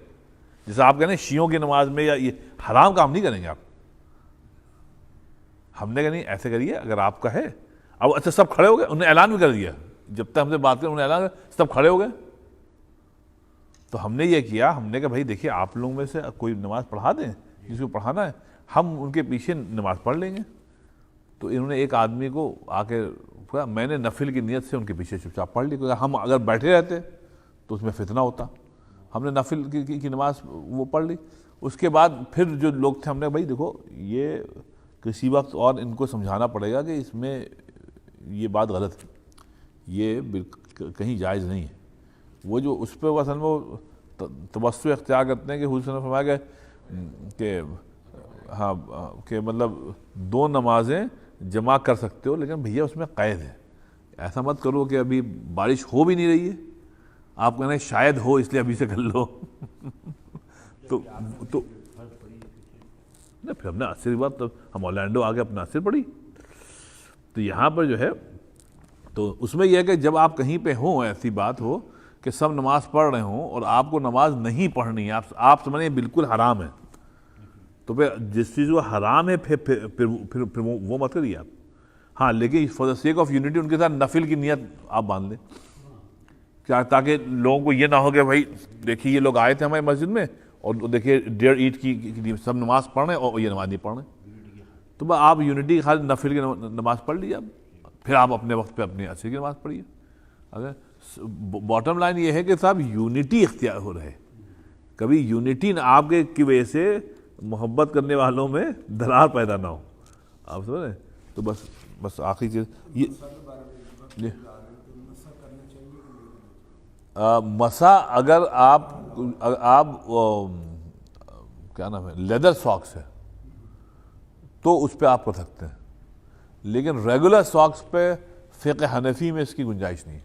A: جیسے آپ کہنے شیعوں کی نماز میں یا یہ حرام کام نہیں کریں گے آپ. ہم نے کہا نہیں ایسے کریے اگر آپ کا ہے. اب اچھا سب کھڑے ہو گئے، انہوں نے اعلان بھی کر دیا، جب تک ہم سے بات کریں انہوں نے اعلان کر، سب کھڑے ہو گئے. تو ہم نے یہ کیا، ہم نے کہا بھائی دیکھیے آپ لوگوں میں سے کوئی نماز پڑھا دیں جس کو پڑھانا ہے، ہم ان کے پیچھے نماز پڑھ لیں گے. تو انہوں نے ایک آدمی کو آ کے کہا، میں نے نفل کی نیت سے ان کے پیچھے چپ چاپ پڑھ لی، کیونکہ ہم اگر بیٹھے رہتے تو اس میں فتنہ ہوتا. ہم نے نفل کی نماز وہ پڑھ لی. اس کے بعد پھر جو لوگ تھے ہم نے بھائی دیکھو یہ کسی وقت اور ان کو سمجھانا پڑے گا کہ اس میں یہ بات غلط ہے، یہ کہیں جائز نہیں ہے. وہ جو اس پہ اصل میں وہ توسع اختیار کرتے ہیں کہ حضور صلی اللہ علیہ وسلم نے فرمایا کہ ہاں کہ مطلب 2 نمازیں جمع کر سکتے ہو، لیکن بھیا اس میں قید ہے. ایسا مت کرو کہ ابھی بارش ہو بھی نہیں رہی ہے، آپ کہنا ہے شاید ہو اس لیے ابھی سے کر لو. تو پھر ہم نے عصر کے بعد ہم اورلینڈو آ کے اپنا عصر پڑھی. تو یہاں پر جو ہے تو اس میں یہ ہے کہ جب آپ کہیں پہ ہوں، ایسی بات ہو کہ سب نماز پڑھ رہے ہوں اور آپ کو نماز نہیں پڑھنی ہے، آپ سمجھیں بالکل حرام ہے، تو پھر جس چیز وہ حرام ہے پھر وہ مت کریے آپ. ہاں لیکن for the sake of unity ان کے ساتھ نفل کی نیت آپ باندھ لیں، کیا تاکہ لوگوں کو یہ نہ ہو کہ بھائی دیکھیے یہ لوگ آئے تھے ہمارے مسجد میں اور دیکھیے 1:30 عید کی سب نماز پڑھ رہے ہیں اور یہ نماز نہیں پڑھ رہے. تو آپ یونٹی کی خالی نفل کی نماز پڑھ لیجیے، پھر آپ اپنے وقت پہ اپنی عصر کی نماز پڑھیے. اگر باٹم لائن یہ ہے کہ صاحب یونٹی اختیار ہو رہے، کبھی یونٹی نہ آپ کی وجہ سے محبت کرنے والوں میں درار پیدا نہ ہو. آپ سمجھ رہے ہیں؟ تو بس آخری چیز یہ مسا، اگر آپ کیا نام ہے لیدر ساکس ہے تو اس پہ آپ کر سکتے ہیں، لیکن ریگولر ساکس پہ فقہ حنفی میں اس کی گنجائش نہیں ہے.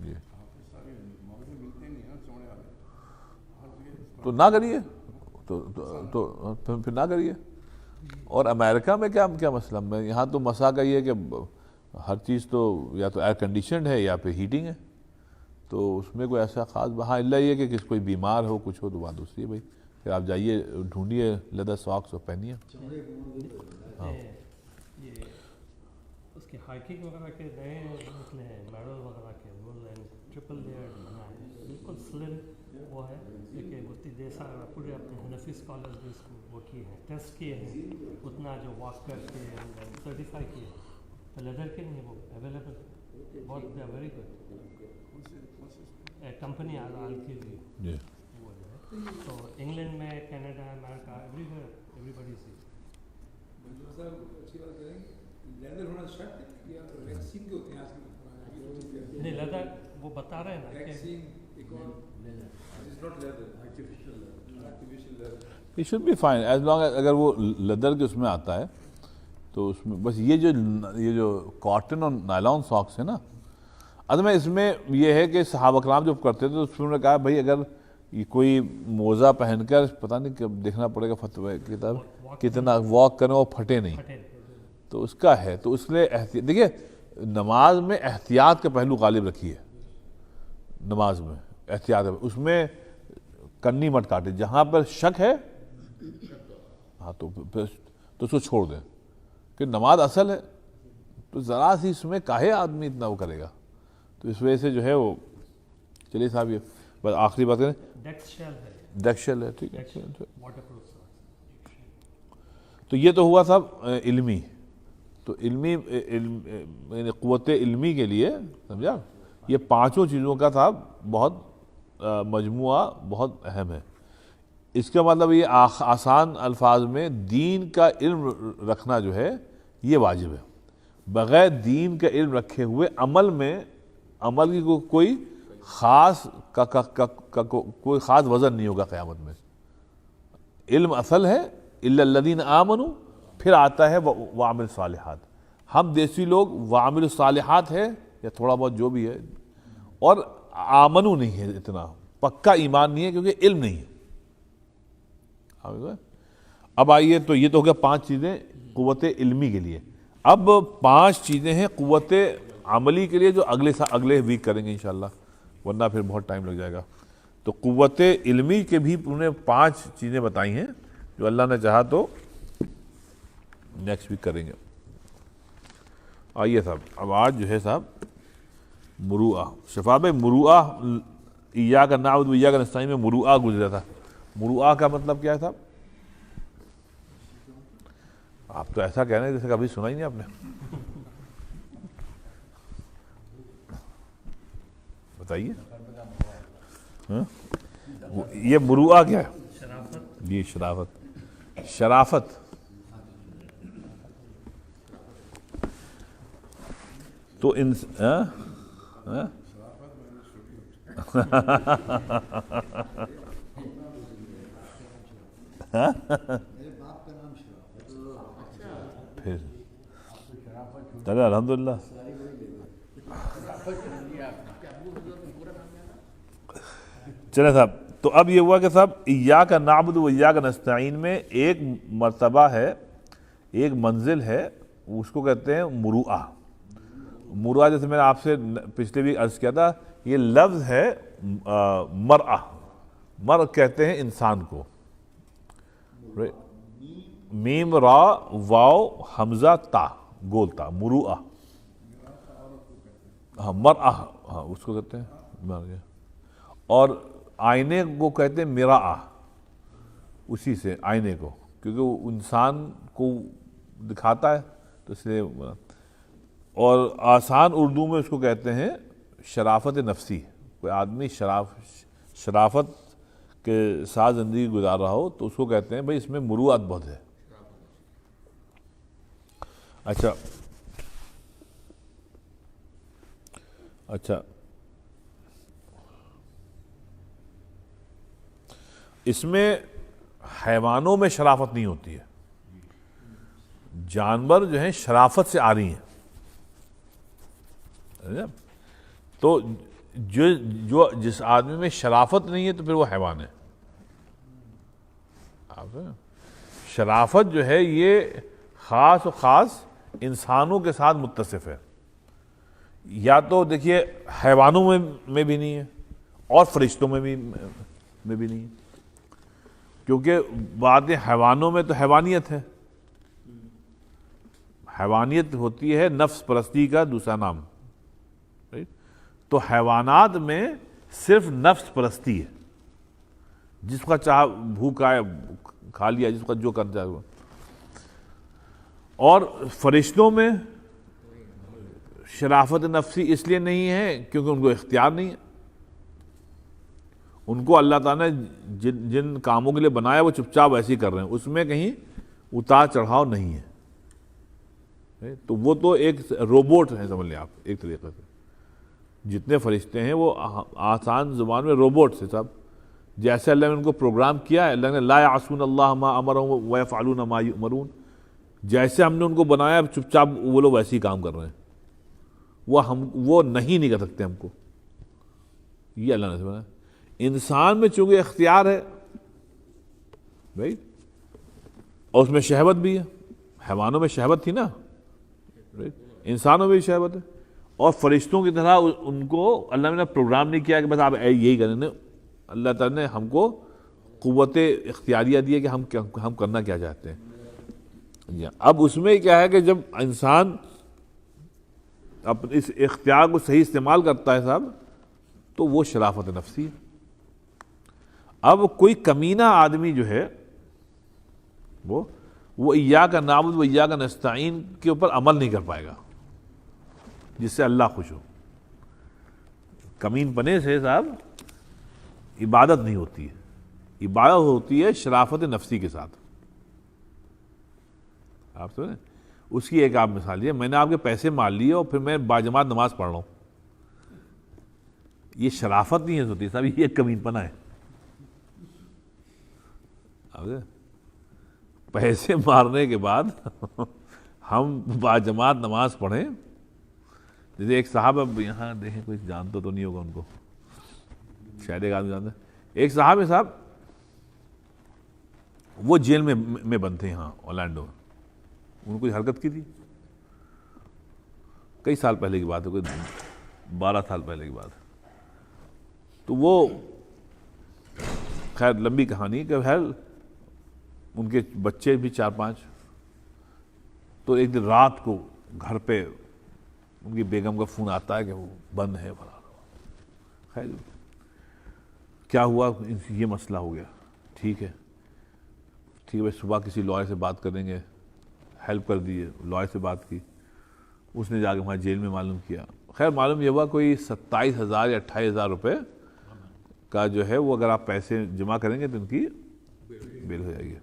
A: جی
B: سارے موضوع ملتے نہیں ہیں چوڑے والے ہر جگہ
A: تو نہ کریے, تو پھر نہ کریے. اور امریکہ میں کیا مسئلہ, میں یہاں تو مسئلہ کا یہ ہے کہ ہر چیز تو یا تو ایئر کنڈیشنڈ ہے یا پھر ہیٹنگ ہے, تو اس میں کوئی ایسا خاص ہاں اللہ یہ کہ کوئی بیمار ہو کچھ ہو تو بات دوسری ہے بھائی, پھر آپ جائیے ڈھونڈیے لیدر ساکس اور پہنیے.
C: یہ اس کے ہائکنگ وغیرہ کے نئے نکلے ہیں میڈل وغیرہ کے, وہ ٹرپل لیئر بنا ہے, بالکل سلم وہ ہے, لیکن اتنی دیر سا پورے اپنے حنفی اسکالرز بھی اس کو وہ کیے ہیں, ٹیسٹ کیے ہیں, اتنا جو واک کر کے سرٹیفائی کیے ہیں. تو لیدر کے نہیں وہ اویلیبل بہت ویری گڈ کمپنی آل کی بھی وہ جو ہے. تو انگلینڈ میں کینیڈا امریکہ ایوری بڈی سی
B: صاحب اچھی بات کریں لیدر ہونا شرط ہے یا ویکسین کے ہوتے ہیں آج کل
C: نہیں لیدر وہ بتا رہے ہیں نا کہ
B: ویکسین ایک اور is not leather artificial leather
A: It should be fine as long as اگر وہ لیدر کے اس میں آتا ہے تو اس میں بس یہ جو کاٹن اور نائلون ساکس ہے نا, اصل میں اس میں یہ ہے کہ صحابہ کرام جب کرتے تھے تو اس میں انہوں نے کہا بھائی اگر یہ کوئی موزہ پہن کر پتہ نہیں کب دیکھنا پڑے گا فتوی کتاب کتنا واک کریں اور پھٹے نہیں, تو اس کا ہے. تو اس لیے احتیاط دیکھیے نماز میں احتیاط کا پہلو غالب رکھیے, نماز میں احتیاط اس میں کنی مت کاٹے, جہاں پر شک ہے ہاں تو اس کو چھوڑ دیں کہ نماز اصل ہے, تو ذرا سی اس میں کاہے آدمی اتنا وہ کرے گا. تو اس وجہ سے جو ہے وہ چلیے صاحب یہ بس آخری بات کریں, ڈیکشل ہے ٹھیک ہے. تو یہ تو ہوا صاحب علمی, تو علمی یعنی قوت علمی کے لیے سمجھا یہ پانچوں چیزوں کا صاحب بہت مجموعہ بہت اہم ہے. اس کا مطلب یہ آسان الفاظ میں دین کا علم رکھنا جو ہے یہ واجب ہے. بغیر دین کا علم رکھے ہوئے عمل کی کوئی خاص کوئی خاص وزن نہیں ہوگا قیامت میں. علم اصل ہے الا الذین آمنوا, پھر آتا ہے وعمل الصالحات. ہم دیسی لوگ وعمل الصالحات ہے یا تھوڑا بہت جو بھی ہے, اور آمنو نہیں ہے, اتنا پکا ایمان نہیں ہے کیونکہ علم نہیں ہے. اب آئیے تو یہ تو ہو گیا 5 چیزیں قوت علمی کے لیے. اب 5 چیزیں ہیں قوت عملی کے لیے جو اگلے ویک کریں گے انشاءاللہ, ورنہ پھر بہت ٹائم لگ جائے گا. تو قوت علمی کے بھی انہوں نے 5 چیزیں بتائی ہیں جو اللہ نے چاہا تو نیکسٹ ویک کریں گے. آئیے صاحب اب آج جو ہے صاحب مروءہ, شفاب مروءہ ایاک نعبد و ایاک نستعین میں مروءہ گزرا تھا. مروءہ کا مطلب کیا ہے صاحب؟ آپ تو ایسا کہہ رہے ہیں جیسے کبھی سنا ہی نہیں آپ نے. بتائیے یہ مروءہ کیا ہے؟ یہ شرافت. تو پھر چلے الحمدللہ. چلے صاحب, تو اب یہ ہوا کہ صاحب ایاک نعبد و ایاک نستعین میں ایک مرتبہ ہے, ایک منزل ہے, اس کو کہتے ہیں مروءہ. مروءہ جیسے میں نے آپ سے پچھلے بھی عرض کیا تھا, یہ لفظ ہے مرءہ. مر کہتے ہیں انسان کو, میم را واو حمزہ تا گول تا, مروءہ. ہاں مرءہ, ہاں اس کو کہتے ہیں. اور آئینے کو کہتے ہیں مرآہ, اسی سے آئینے کو, کیونکہ وہ انسان کو دکھاتا ہے تو اس لیے. اور آسان اردو میں اس کو کہتے ہیں شرافت نفسی. کوئی آدمی شرافت کے ساتھ زندگی گزار رہا ہو تو اس کو کہتے ہیں بھائی اس میں مروءت بہت ہے. اچھا اس میں حیوانوں میں شرافت نہیں ہوتی ہے, جانور جو ہیں شرافت سے آ رہی ہیں. تو جس آدمی میں شرافت نہیں ہے تو پھر وہ حیوان ہے. شرافت جو ہے یہ خاص و خاص انسانوں کے ساتھ متصف ہے. یا تو دیکھیے حیوانوں میں بھی نہیں ہے اور فرشتوں میں بھی نہیں ہے, کیونکہ بات حیوانوں میں تو حیوانیت ہے. حیوانیت ہوتی ہے نفس پرستی کا دوسرا نام. تو حیوانات میں صرف نفس پرستی ہے, جس کا چاہ بھوکا ہے کھا لیا, جس کا جو کر جائے وہ. اور فرشتوں میں شرافت نفسی اس لیے نہیں ہے کیونکہ ان کو اختیار نہیں ہے. ان کو اللہ تعالیٰ نے جن کاموں کے لیے بنایا وہ چپ چاپ ایسے ہی کر رہے ہیں, اس میں کہیں اتار چڑھاؤ نہیں ہے. تو وہ تو ایک روبوٹ ہے سمجھ لیں آپ ایک طریقے سے. جتنے فرشتے ہیں وہ آسان زبان میں روبوٹس ہیں سب. جیسے اللہ نے ان کو پروگرام کیا ہے, اللہ نے لا یعصون اللہ ما امرهم ویفعلون ما یؤمرون, جیسے ہم نے ان کو بنایا چپ چاپ وہ لوگ ویسے ہی کام کر رہے ہیں. وہ نہیں کر سکتے ہم کو, یہ اللہ نے سمجھا. انسان میں چونکہ اختیار ہے بھائی, اور اس میں شہوت بھی ہے. حیوانوں میں شہوت تھی نا, انسانوں میں بھی شہوت ہے. اور فرشتوں کی طرح ان کو اللہ نے پروگرام نہیں کیا کہ بس آپ یہی کریں. اللہ تعالیٰ نے ہم کو قوت اختیاریہ دی ہے کہ ہم کرنا کیا چاہتے ہیں. اب اس میں کیا ہے کہ جب انسان اس اختیار کو صحیح استعمال کرتا ہے صاحب, تو وہ شرافت نفسی ہے. اب کوئی کمینہ آدمی جو ہے وہ ایاک نعبد و ایاک نستعین کے اوپر عمل نہیں کر پائے گا جس سے اللہ خوش ہو. کمین پنے سے صاحب عبادت نہیں ہوتی ہے. عبادت ہوتی ہے شرافت نفسی کے ساتھ. آپ سمجھیں, اس کی ایک آپ مثال یہ, میں نے آپ کے پیسے مار لیے اور پھر میں باجماعت نماز پڑھ رہا ہوں, یہ شرافت نہیں ہے ہوتی صاحب, یہ کمین پنا ہے. پیسے مارنے کے بعد ہم باجماعت نماز پڑھیں. جیسے ایک صاحب, اب یہاں دیکھیں کوئی جانتا تو نہیں ہوگا ان کو, شاید ایک آدمی جانتا ہے. ایک صاحب ہے صاحب, وہ جیل میں بند تھے یہاں اورلینڈو میں. انہوں نے کوئی حرکت کی تھی, کئی سال پہلے کی بات ہے, کوئی 12 سال پہلے کی بات ہے. تو وہ خیر لمبی کہانی کہ خیر ان کے بچے بھی 4-5. تو ایک دن رات کو گھر پہ ان کی بیگم کا فون آتا ہے کہ وہ بند ہے. خیر کیا ہوا, یہ مسئلہ ہو گیا. ٹھیک ہے بھائی, صبح کسی لائر سے بات کریں گے, ہیلپ کر دیجیے. لائر سے بات کی, اس نے جا کے وہاں جیل میں معلوم کیا. خیر معلوم یہ ہوا کوئی 27,000 یا 28,000 روپے کا جو ہے وہ اگر آپ پیسے جمع کریں گے تو ان کی بیل ہو جائے گی.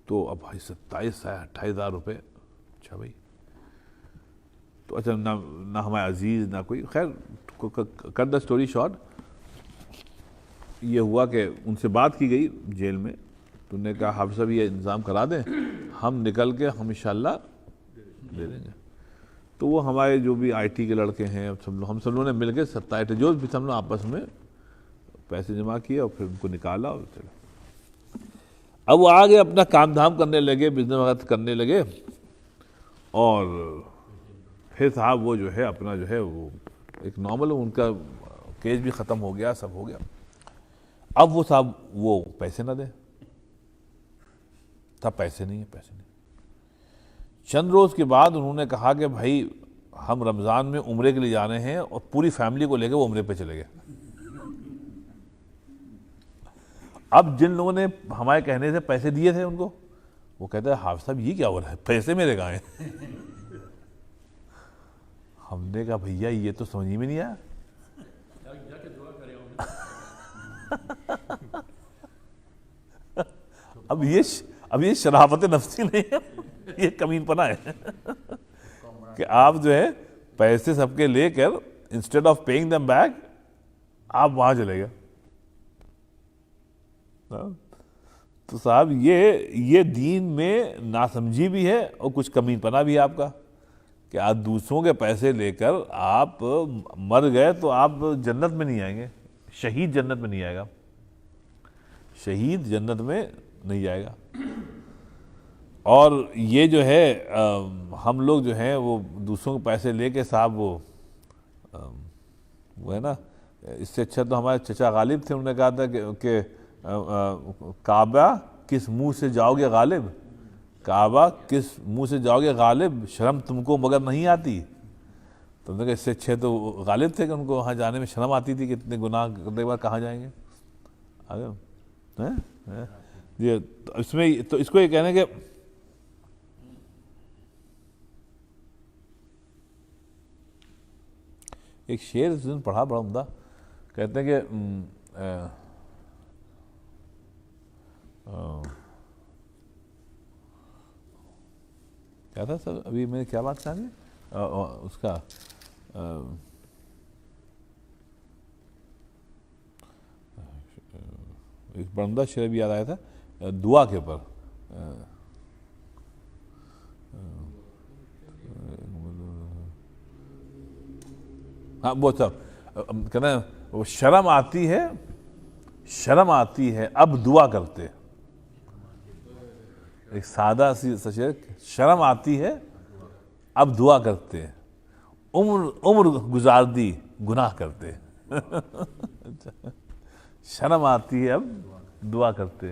A: تو اب بھائی 27,000-28,000 روپے, اچھا بھائی. تو اچھا نہ ہمارے عزیز نہ کوئی. خیر کٹ دا اسٹوری شارٹ, یہ ہوا کہ ان سے بات کی گئی جیل میں. تو انہوں نے کہا حافظ صاحب یہ انتظام کرا دیں, ہم نکل کے ہم انشاءاللہ دے دیں گے. تو وہ ہمارے جو بھی آئی ٹی کے لڑکے ہیں ہم سب لوگوں نے مل کے 27 جو بھی ہم لوگ آپس میں پیسے جمع کیے اور پھر ان کو نکالا اور چلے. اب وہ آگے اپنا کام دھام کرنے لگے, بزنس وغیرہ کرنے لگے. اور پھر صاحب وہ جو ہے اپنا جو ہے وہ ایک نارمل ان کا کیس بھی ختم ہو گیا, سب ہو گیا. اب وہ صاحب وہ پیسے نہ دیں, تب پیسے نہیں. چند روز کے بعد انہوں نے کہا کہ بھائی ہم رمضان میں عمرے کے لیے جا رہے ہیں, اور پوری فیملی کو لے کے وہ عمرے پہ چلے گئے. اب جن لوگوں نے ہمارے کہنے سے پیسے دیے تھے ان کو, وہ کہتے ہیں حافظ صاحب یہ کیا ہو رہا ہے, پیسے میرے کہاں ہیں. ہم نے کہا بھیا یہ تو سمجھ میں نہیں آیا. اب یہ شرافت نفسی نہیں ہے, یہ کمین پنا ہے کہ آپ جو ہے پیسے سب کے لے کر instead of paying them back آپ وہاں چلے گئے. تو صاحب یہ دین میں ناسمجھی بھی ہے اور کچھ کمین پنا بھی ہے آپ کا. کہ آپ دوسروں کے پیسے لے کر آپ مر گئے تو آپ جنت میں نہیں آئیں گے، شہید جنت میں نہیں آئے گا، شہید جنت میں نہیں جائے گا۔ اور یہ جو ہے ہم لوگ جو ہیں وہ دوسروں کے پیسے لے کے صاحب وہ ہے نا، اس سے اچھا تو ہمارے چچا غالب تھے، انہوں نے کہا تھا کہ کعبہ کس منہ سے جاؤ گے غالب، کعبہ کس منہ سے جاؤ گے غالب، شرم تم کو مگر نہیں آتی۔ تو انہوں نے کہا اس سے اچھے تو غالب تھے کہ ان کو وہاں جانے میں شرم آتی تھی کہ اتنے گناہ کرنے کے بعد کہاں جائیں گے۔ یہ اس میں تو اس کو یہ کہنے کہ ایک شعر اس دن پڑھا بڑا عمدہ، کہتے ہیں کہ کیا تھا سر ابھی میں نے کیا بات کہا اس کا ایک بڑا عمدہ شعر بھی یاد آیا تھا دعا کے اوپر، ہاں وہ سب کہنا وہ شرم آتی ہے اب دعا کرتے، ایک سادہ سی شعر، شرم آتی ہے اب دعا کرتے، عمر گزار دی گناہ کرتے شرم آتی ہے اب دعا کرتے،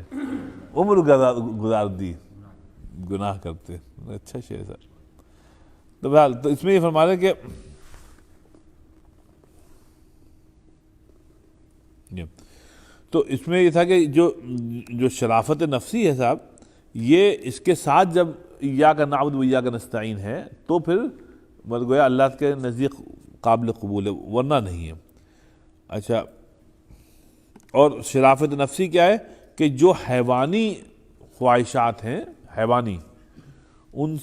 A: عمر گزار دی گناہ کرتے۔ اچھا شعر سر۔ تو بہرحال تو اس میں یہ فرما رہے کہ تو اس میں یہ تھا کہ جو شرافت نفسی ہے صاحب، یہ اس کے ساتھ جب ایاک نعبد و ایاک نستعین ہے تو پھر گویا اللہ کے نزدیک قابل قبول ہے، ورنہ نہیں ہے۔ اچھا، اور شرافت نفسی کیا ہے کہ جو حیوانی خواہشات ہیں، حیوانی، ان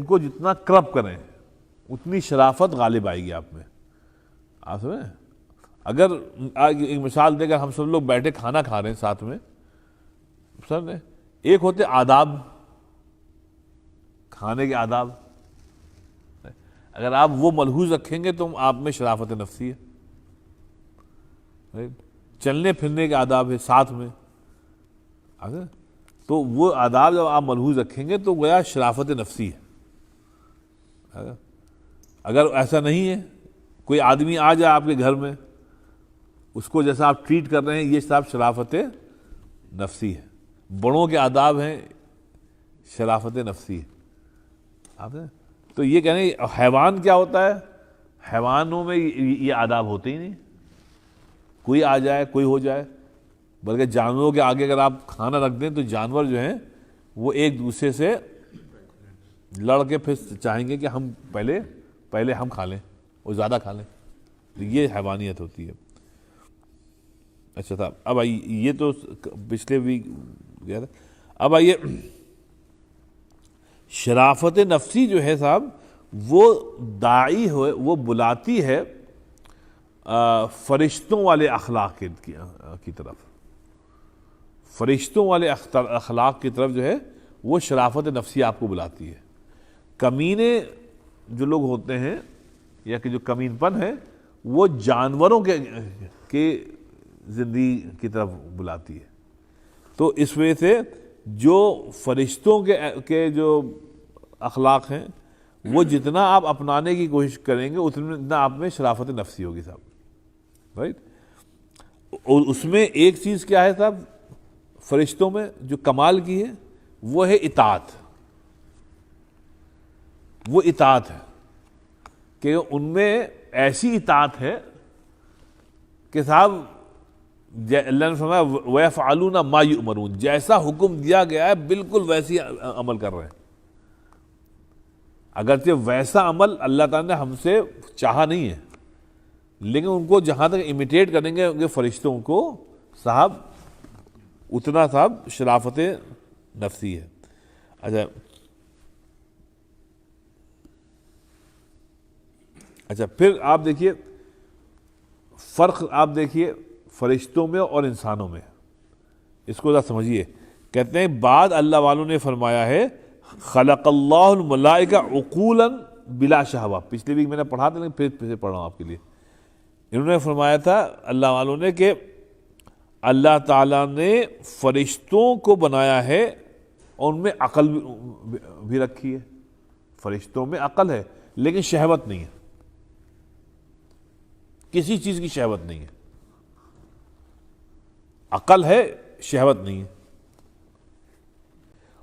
A: کو جتنا کرب کریں اتنی شرافت غالب آئے گی آپ میں۔ آپ سمجھیں، اگر ایک مثال دے کر ہم سب لوگ بیٹھے کھانا کھا رہے ہیں ساتھ میں، سر نے ایک ہوتے آداب، کھانے کے آداب، اگر آپ وہ ملحوظ رکھیں گے تو آپ میں شرافت نفسی ہے۔ چلنے پھرنے کے آداب ہے ساتھ میں، تو وہ آداب جب آپ ملحوظ رکھیں گے تو گویا شرافت نفسی ہے۔ اگر ایسا نہیں ہے، کوئی آدمی آ جائے آپ کے گھر میں، اس کو جیسا آپ ٹریٹ کر رہے ہیں، یہ صاحب شرافت نفسی ہے۔ بڑوں کے آداب ہیں، شرافت نفسی ہے۔ آپ تو یہ کہنے حیوان کیا ہوتا ہے، حیوانوں میں یہ آداب ہوتے ہی نہیں، کوئی آ جائے کوئی ہو جائے، بلکہ جانوروں کے آگے اگر آپ کھانا رکھ دیں تو جانور جو ہیں وہ ایک دوسرے سے لڑ کے پھر چاہیں گے کہ ہم پہلے ہم کھا لیں اور زیادہ کھا لیں، یہ حیوانیت ہوتی ہے۔ اچھا صاحب، اب آئیے، یہ تو پچھلے بھی گیا تھا، اب آئیے شرافت نفسی جو ہے صاحب وہ داعی ہوئے، وہ بلاتی ہے فرشتوں والے اخلاق کی طرف، فرشتوں والے اخلاق کی طرف جو ہے وہ شرافت نفسی آپ کو بلاتی ہے۔ کمینے جو لوگ ہوتے ہیں یا کہ جو کمین پن ہے وہ جانوروں کے زندگی کی طرف بلاتی ہے۔ تو اس وجہ سے جو فرشتوں کے جو اخلاق ہیں وہ جتنا آپ اپنانے کی کوشش کریں گے اتنا آپ میں شرافت نفسی ہوگی صاحب، رائٹ۔ اور اس میں ایک چیز کیا ہے صاحب، فرشتوں میں جو کمال کی ہے وہ ہے اطاعت، وہ اطاعت ہے کہ ان میں ایسی اطاعت ہے کہ صاحب اللہ نے فرمایا وَيَفْعَلُونَ مَا يُؤْمَرُونَ، جیسا حکم دیا گیا ہے بالکل ویسی عمل کر رہے ہیں۔ اگرچہ ویسا عمل اللہ تعالیٰ نے ہم سے چاہا نہیں ہے، لیکن ان کو جہاں تک امیٹیٹ کریں گے ان کے فرشتوں کو صاحب اتنا صاحب شرافت نفسی ہے۔ اچھا پھر آپ دیکھیے فرق، آپ دیکھیے فرشتوں میں اور انسانوں میں، اس کو ذرا سمجھیے۔ کہتے ہیں بعد اللہ والوں نے فرمایا ہے خلق اللہ الملائکہ عقولا بلا شہوہ. پچھلے ویک میں نے پڑھا تھا لیکن پھر پڑھ رہا ہوں آپ کے لیے. انہوں نے فرمایا تھا اللہ والوں نے کہ اللہ تعالیٰ نے فرشتوں کو بنایا ہے اور ان میں عقل بھی رکھی ہے. فرشتوں میں عقل ہے لیکن شہوت نہیں ہے, کسی چیز کی شہوت نہیں ہے. عقل ہے, شہوت نہیں ہے.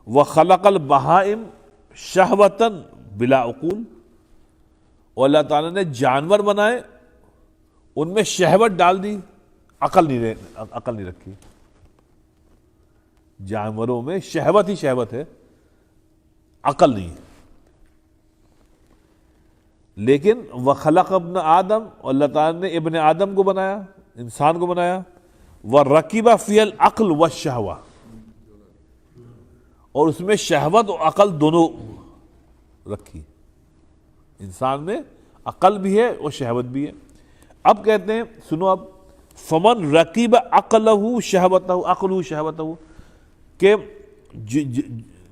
A: وَخَلَقَ الْبَهَائِمَ شَهْوَةً بِلَا عُقُولٍ, اور اللہ تعالیٰ نے جانور بنائے ان میں شہوت ڈال دی, عقل نہیں رکھی. جانوروں میں شہوت ہی شہوت ہے, عقل نہیں ہے. لیکن وَخَلَقَ ابْنَ آدم, اور اللہ تعالیٰ نے ابن آدم کو بنایا, انسان کو بنایا. وَرَكِبَ فِيهَا الْعَقْلُ وَالشَّهْوَةُ, اور اس میں شہوت اور عقل دونوں رکھی. انسان میں عقل بھی ہے اور شہوت بھی ہے. اب کہتے ہیں سنو, اب فمن رکیب عقلہ شہوتہ, عقلہ شہوتہ, کہ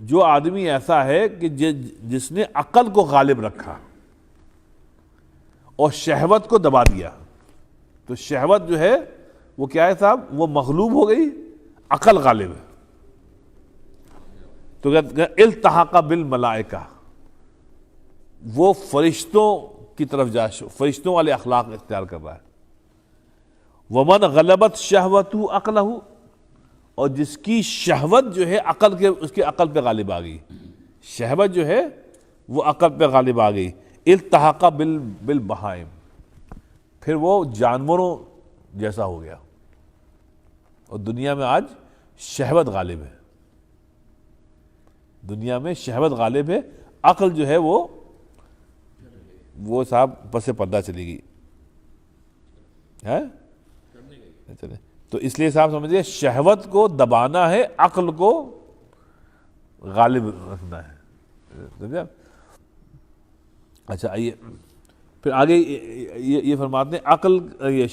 A: جو آدمی ایسا ہے کہ جس نے عقل کو غالب رکھا اور شہوت کو دبا دیا. تو شہوت جو ہے وہ کیا ہے صاحب, وہ مغلوب ہو گئی, عقل غالب ہے. تو التحق بالملائکہ, وہ فرشتوں کی طرف فرشتوں والے اخلاق اختیار کر رہا ہے. ومن غلبت شہوتہ عقلہ, اور جس کی شہوت جو ہے اس کے عقل پہ غالب آ گئی, شہوت جو ہے وہ عقل پہ غالب آ گئی. التحق بالبہائم, پھر وہ جانوروں جیسا ہو گیا. اور دنیا میں آج شہوت غالب ہے, دنیا میں شہوت غالب ہے, عقل جو ہے وہ صاحب پس پردہ چلی گئی ہے. چلے تو اس لیے صاحب سمجھئے شہوت کو دبانا ہے, عقل کو غالب رکھنا ہے. اچھا آئیے پھر آگے یہ فرماتے ہیں عقل, یہ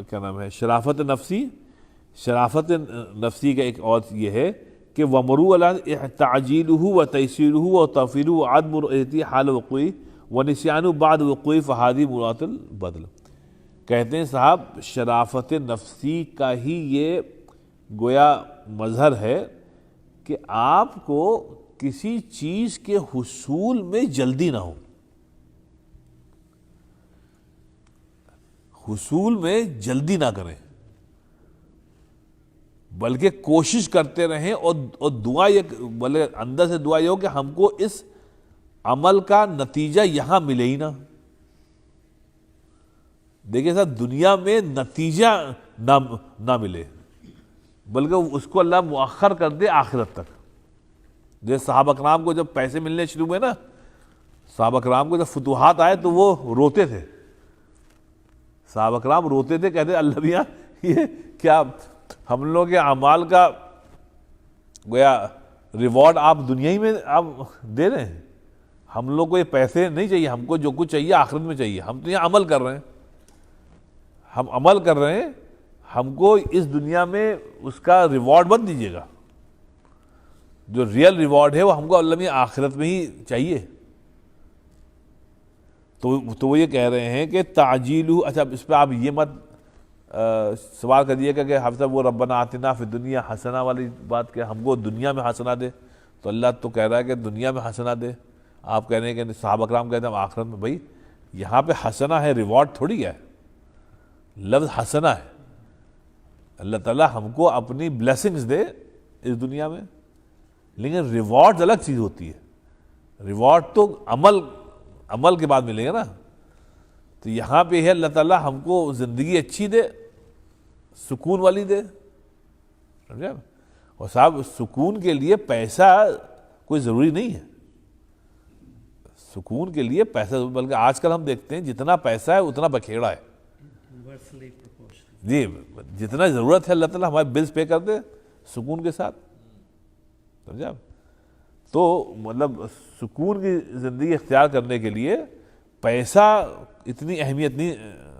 A: کیا نام ہے, شرافت نفسی. شرافت نفسی کا ایک اور یہ ہے کہ وَمَرُوا عَلَىٰ تَعْجِيلُهُ وَتَيْسِيرُهُ وَتَوْفِيرُهُ وَعَدْمُ رُؤْيَتِهِ حَالَ وُقُوعِهِ وَنِسْيَانُهُ بَعْدَ وُقُوعِهِ فَهَٰذِهِ مُرَادُ الْبَدْلِ. کہتے ہیں صاحب شرافت نفسی کا ہی یہ گویا مظہر ہے کہ آپ کو کسی چیز کے حصول میں جلدی نہ ہو, حصول میں جلدی نہ کریں, بلکہ کوشش کرتے رہیں. اور دعا یہ, بلکہ اندر سے دعا یہ ہو کہ ہم کو اس عمل کا نتیجہ یہاں ملے ہی نہ. دیکھیں صاحب دنیا میں نتیجہ نہ ملے, بلکہ اس کو اللہ مؤخر کر دے آخرت تک. جیسے صحابہ کرام کو جب پیسے ملنے شروع ہوئے نا, صحابہ کرام کو جب فتوحات آئے تو وہ روتے تھے. صحابہ کرام روتے تھے, کہتے اللہ میاں یہ کیا ہم لوگوں کے اعمال کا گویا ریوارڈ آپ دنیا ہی میں آپ دے رہے ہیں, ہم لوگ کو یہ پیسے نہیں چاہیے, ہم کو جو کچھ چاہیے آخرت میں چاہیے. ہم تو یہاں عمل کر رہے ہیں, ہم عمل کر رہے ہیں, ہم کو اس دنیا میں اس کا ریوارڈ مت دیجیے گا. جو ریئل ریوارڈ ہے وہ ہم کو اللہ میں آخرت میں ہی چاہیے. تو وہ یہ کہہ رہے ہیں کہ تعجیل. اچھا اس پہ آپ یہ مت سوال کریے گا کہ حافظ صاحب وہ ربنا آتنا فی الدنیا حسنہ والی بات کہ ہم کو دنیا میں حسنہ دے, تو اللہ تو کہہ رہا ہے کہ دنیا میں حسنہ دے. آپ کہہ رہے ہیں کہ صحابہ کرام کہتے ہیں ہم آخرت میں. بھائی یہاں پہ حسنہ ہے, ریوارڈ تھوڑی ہے, لفظ حسنہ ہے. اللہ تعالیٰ ہم کو اپنی بلیسنگز دے اس دنیا میں, لیکن ریوارڈ الگ چیز ہوتی ہے. ریوارڈ تو عمل کے بعد ملے گا نا. تو یہاں پہ ہے اللہ تعالیٰ ہم کو زندگی اچھی دے, سکون والی دے. سمجھا؟ اور صاحب سکون کے لیے پیسہ کوئی ضروری نہیں ہے. سکون کے لیے پیسہ, بلکہ آج کل ہم دیکھتے ہیں جتنا پیسہ ہے اتنا بکھیڑا ہے. جی جتنا ضرورت ہے اللہ تعالیٰ ہمارے بلز پے کر دے سکون کے ساتھ. سمجھا؟ تو مطلب سکون کی زندگی اختیار کرنے کے لیے پیسہ اتنی اہمیت نہیں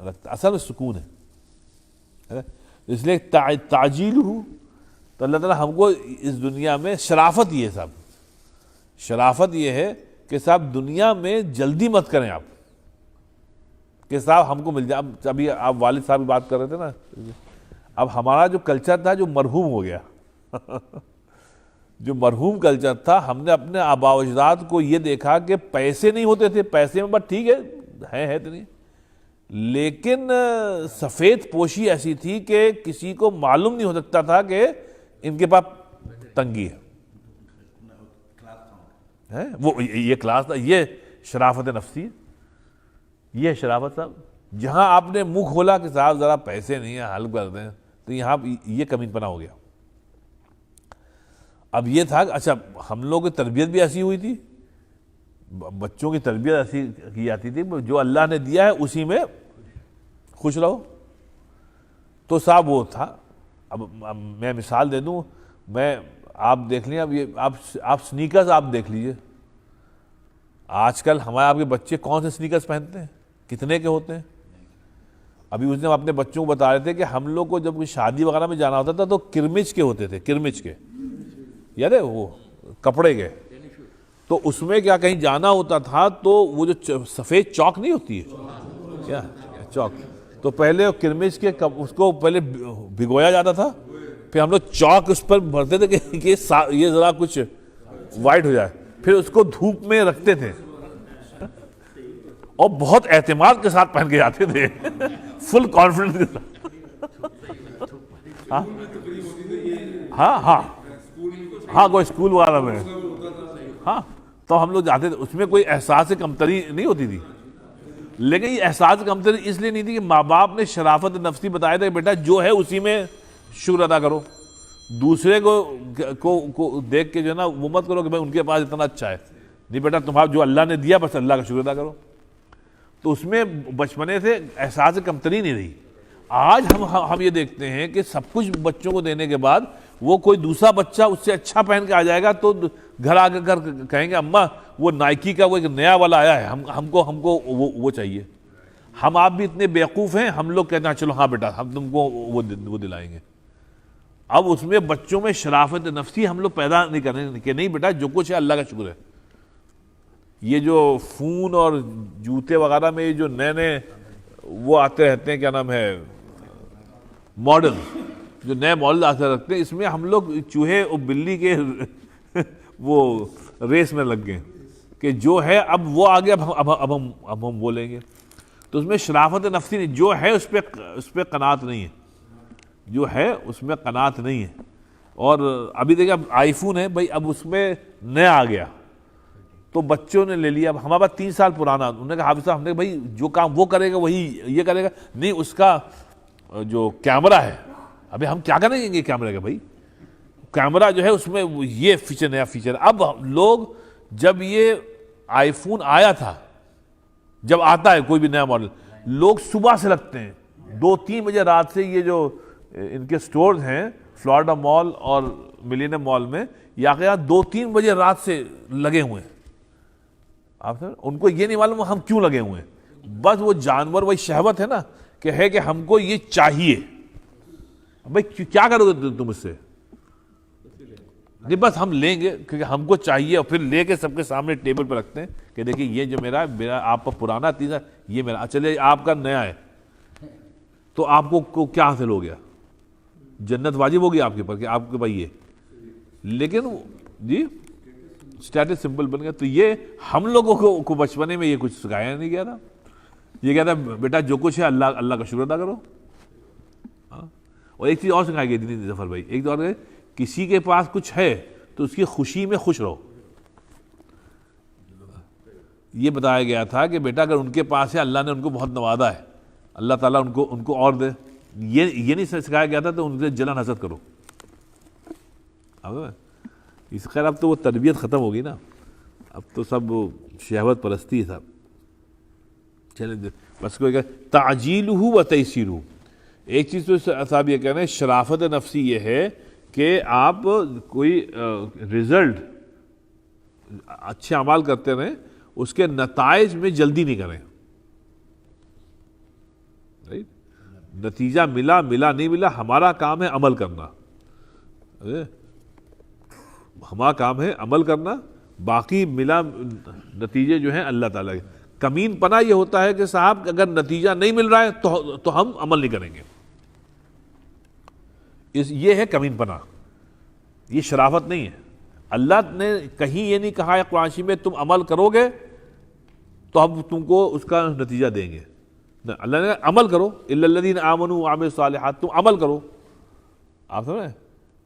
A: رکھتا, اصل میں سکون ہے. اس لیے تعجیل ہو تو اللہ تعالیٰ ہم کو اس دنیا میں شرافت یہ ہے صاحب, شرافت یہ ہے کہ صاحب دنیا میں جلدی مت کریں آپ کہ صاحب ہم کو مل جائے. اب ابھی آپ والد صاحب کی بات کر رہے تھے نا, اب ہمارا جو کلچر تھا جو مرحوم ہو گیا جو مرحوم کلچر تھا, ہم نے اپنے آباء و اجداد کو یہ دیکھا کہ پیسے نہیں ہوتے تھے, پیسے میں بس ٹھیک ہے تو نہیں, لیکن سفید پوشی ایسی تھی کہ کسی کو معلوم نہیں ہو سکتا تھا کہ ان کے پاس تنگی ہے. وہ یہ کلاس تھا, یہ شرافت نفسی, یہ شرافت صاحب. جہاں آپ نے منہ کھولا کہ صاحب ذرا پیسے نہیں ہیں حل کر دیں, تو یہاں یہ کمین پنا ہو گیا. اب یہ تھا کہ اچھا ہم لوگوں کی تربیت بھی ایسی ہوئی تھی, بچوں کی تربیت ایسی کی جاتی تھی جو اللہ نے دیا ہے اسی میں خوش رہو. تو صاحب وہ تھا. اب میں مثال دے دوں, آپ دیکھ لیں, اب یہ آپ سنیکرز آپ دیکھ لیجئے. آج کل ہمارے آپ کے بچے کون سے سنیکرز پہنتے ہیں, کتنے کے ہوتے ہیں. ابھی اس دن ہم اپنے بچوں کو بتا رہے تھے کہ ہم لوگ کو جب کوئی شادی وغیرہ میں جانا ہوتا تھا تو کرمچ کے ہوتے تھے, کرمچ کے, یاد ہے وہ کپڑے کے. تو اس میں کیا کہیں جانا ہوتا تھا تو وہ جو سفید چاک نہیں ہوتی ہے کیا چاک, تو پہلے کرمچ کے اس کو پہلے بھگویا جاتا تھا, پھر ہم لوگ چاک اس پر بھرتے تھے کہ یہ ذرا کچھ وائٹ ہو جائے, پھر اس کو دھوپ میں رکھتے تھے اور بہت اعتماد کے ساتھ پہن کے جاتے تھے فل کانفیڈنس کے ساتھ. ہاں کوئی اسکول وغیرہ میں, ہاں تو ہم لوگ جاتے تھے, اس میں کوئی احساس کمتری نہیں ہوتی تھی. لیکن یہ احساس کمتری اس لیے نہیں تھی کہ ماں باپ نے شرافت نفسی بتایا تھا کہ بیٹا جو ہے اسی میں شکر ادا کرو, دوسرے کو دیکھ کے جو ہے نا وہ مت کرو کہ بھائی ان کے پاس اتنا اچھا ہے, نہیں بیٹا تمہارا جو اللہ نے دیا بس اللہ کا شکر ادا کرو. تو اس میں بچپنے سے احساس کمتری نہیں رہی. آج ہم یہ دیکھتے ہیں کہ سب کچھ بچوں کو دینے کے بعد وہ کوئی دوسرا بچہ اس سے اچھا پہن کے آ جائے گا تو گھر آ کر کہیں گے اماں وہ نائکی کا وہ ایک نیا والا آیا ہے, ہم کو وہ چاہیے. ہم آپ بھی اتنے بیوقوف ہیں, ہم لوگ کہتے ہیں چلو ہاں بیٹا ہم تم کو وہ دلائیں گے. اب اس میں بچوں میں شرافت نفسی ہم لوگ پیدا نہیں کریں کہ نہیں بیٹا جو کچھ ہے اللہ کا شکر ہے. یہ جو فون اور جوتے وغیرہ میں جو نئے وہ آتے رہتے ہیں, کیا نام ہے, ماڈل, جو نئے ماڈل آتے رکھتے ہیں, اس میں ہم لوگ چوہے اور بلی کے وہ ریس میں لگ گئے کہ جو ہے اب وہ آگے اب ہم بولیں گے. تو اس میں شرافت نفسی نہیں, جو ہے اس پہ قناعت نہیں ہے, جو ہے اس میں قناعت نہیں ہے. اور ابھی دیکھیں اب آئی فون ہے بھائی, اب اس میں نیا آ گیا تو بچوں نے لے لیا. اب ہمارے پاس 3 سال پرانا, انہوں نے کہا حافظ صاحب, ہم نے بھائی جو کام وہ کرے گا وہی یہ کرے گا, نہیں اس کا جو کیمرہ ہے, ابھی ہم کیا کریں گے کیمرے کا, بھائی کیمرہ جو ہے اس میں یہ فیچر نیا فیچر. اب لوگ جب یہ آئی فون آیا تھا, جب آتا ہے کوئی بھی نیا ماڈل, لوگ صبح سے لگتے ہیں 2-3 بجے رات سے. یہ جو ان کے سٹورز ہیں فلوریڈا مال اور ملینیم مال میں, یا 2-3 بجے رات سے لگے ہوئے ہیں. آپ ان کو یہ نہیں معلوم ہم کیوں لگے ہوئے ہیں, بس وہ جانور وہی شہوت ہے نا کہ ہم کو یہ چاہیے. بھائی کیا کرو گے تم اس سے, نہیں بس ہم لیں گے کیونکہ ہم کو چاہیے, اور پھر لے کے سب کے سامنے ٹیبل پہ رکھتے ہیں کہ دیکھیں یہ جو میرا آپ کا پرانا تیسرا, یہ میرا, چلے آپ کا نیا ہے. تو آپ کو کیا حاصل ہو گیا, جنت واجب ہوگی آپ کے اوپر کہ آپ کے بھائی یہ, لیکن جی اسٹیٹس سمپل بن گیا. تو یہ ہم لوگوں کو بچپنے میں یہ کچھ سکھایا نہیں گیا تھا. یہ کہتا ہے بیٹا جو کچھ ہے اللہ کا شکر ادا کرو. اور ایک چیز اور سکھائی گئی تھی ظفر بھائی, ایک اور کسی کے پاس کچھ ہے تو اس کی خوشی میں خوش رہو. یہ بتایا گیا تھا کہ بیٹا اگر ان کے پاس ہے, اللہ نے ان کو بہت نوازا ہے, اللہ تعالیٰ ان کو اور دے. یہ نہیں سکھایا گیا تھا تو ان سے جلن حسد کرو. اس خیر اب تو وہ تربیت ختم ہوگی نا, اب تو سب شہوت پرستی ہے صاحب. چلیں بس کوئی کہ تعجیل ہو و تیسیر ہو. ایک چیز تو صاحب یہ کہہ رہے ہیں شرافت نفسی یہ ہے کہ آپ کوئی رزلٹ اچھے اعمال کرتے رہیں, اس کے نتائج میں جلدی نہیں کریں. نتیجہ ملا نہیں ملا, ہمارا کام ہے عمل کرنا. ہمارا کام ہے عمل کرنا, باقی ملا نتیجے جو ہیں اللہ تعالیٰ کے. کمین پنا یہ ہوتا ہے کہ صاحب اگر نتیجہ نہیں مل رہا ہے تو ہم عمل نہیں کریں گے. یہ ہے کمین پنا, یہ شرافت نہیں ہے. اللہ نے کہیں یہ نہیں کہا ہے قرآن میں تم عمل کرو گے تو ہم تم کو اس کا نتیجہ دیں گے. اللہ نے کہا عمل کرو, الا الذین آمنوا وعملوا الصالحات, تم عمل کرو. آپ سمجھ رہے ہیں,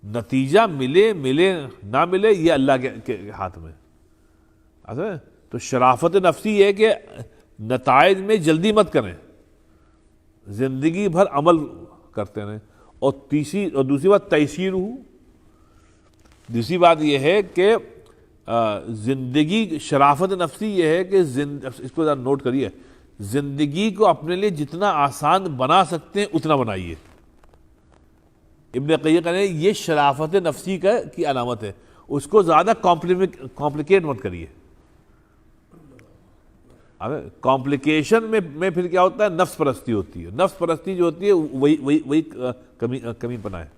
A: نتیجہ ملے نہ ملے یہ اللہ کے ہاتھ میں. آپ سمجھ رہے ہیں, تو شرافت نفسی یہ ہے کہ نتائج میں جلدی مت کریں, زندگی بھر عمل کرتے رہیں. اور دوسری بات تیسیر ہو. دوسری بات یہ ہے کہ زندگی, شرافت نفسی یہ ہے کہ اس کو ذرا نوٹ کریے, زندگی کو اپنے لیے جتنا آسان بنا سکتے ہیں اتنا بنائیے. ابن قیم کہتے ہیں یہ شرافت نفسی کی علامت ہے. اس کو زیادہ کمپلیکیٹ مت کریے. کمپلیکیشن میں پھر کیا ہوتا ہے, نفس پرستی ہوتی ہے. نفس پرستی جو ہوتی ہے وہی کمی پنا ہے.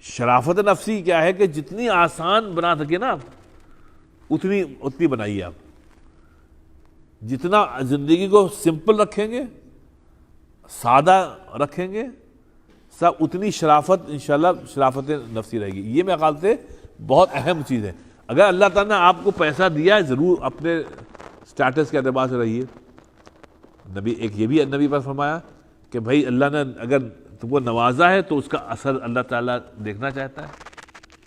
A: شرافت نفسی کیا ہے کہ جتنی آسان بنا سکے نا آپ اتنی بنائیے. آپ جتنا زندگی کو سمپل رکھیں گے, سادہ رکھیں گے, سب اتنی شرافت انشاءاللہ شرافت نفسی رہے گی. یہ میرے خیال سے بہت اہم چیز ہے. اگر اللہ تعالیٰ نے آپ کو پیسہ دیا ہے ضرور اپنے سٹیٹس کے اعتبار سے رہیے. یہ بھی نبی پر فرمایا کہ بھائی اللہ نے اگر تم کو نوازا ہے تو اس کا اثر اللہ تعالیٰ دیکھنا چاہتا ہے.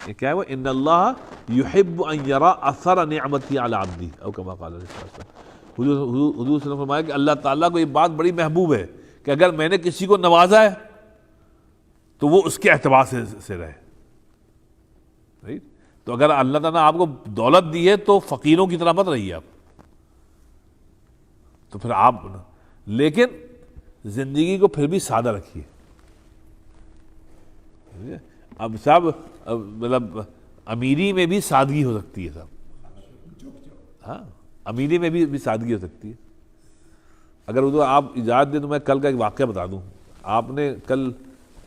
A: یہ کیا ہے وہ, ان اللہ یحب ان یرا اثر نعمتی علی عبدی او کما قال علیہ السلام. حضور صلی اللہ علیہ وسلم فرمایا کہ اللہ تعالیٰ کو یہ بات بڑی محبوب ہے کہ اگر میں نے کسی کو نوازا ہے تو وہ اس کے اعتبار سے رہے. تو اگر اللہ تعالیٰ نے آپ کو دولت دی ہے تو فقیروں کی طرح مت رہیے آپ. تو پھر آپ, لیکن زندگی کو پھر بھی سادہ رکھیے. اب صاحب مطلب امیری میں بھی سادگی ہو سکتی ہے صاحب. ہاں, امیری میں بھی سادگی ہو سکتی ہے. اگر آپ اجازت دیں تو میں کل کا ایک واقعہ بتا دوں. آپ نے کل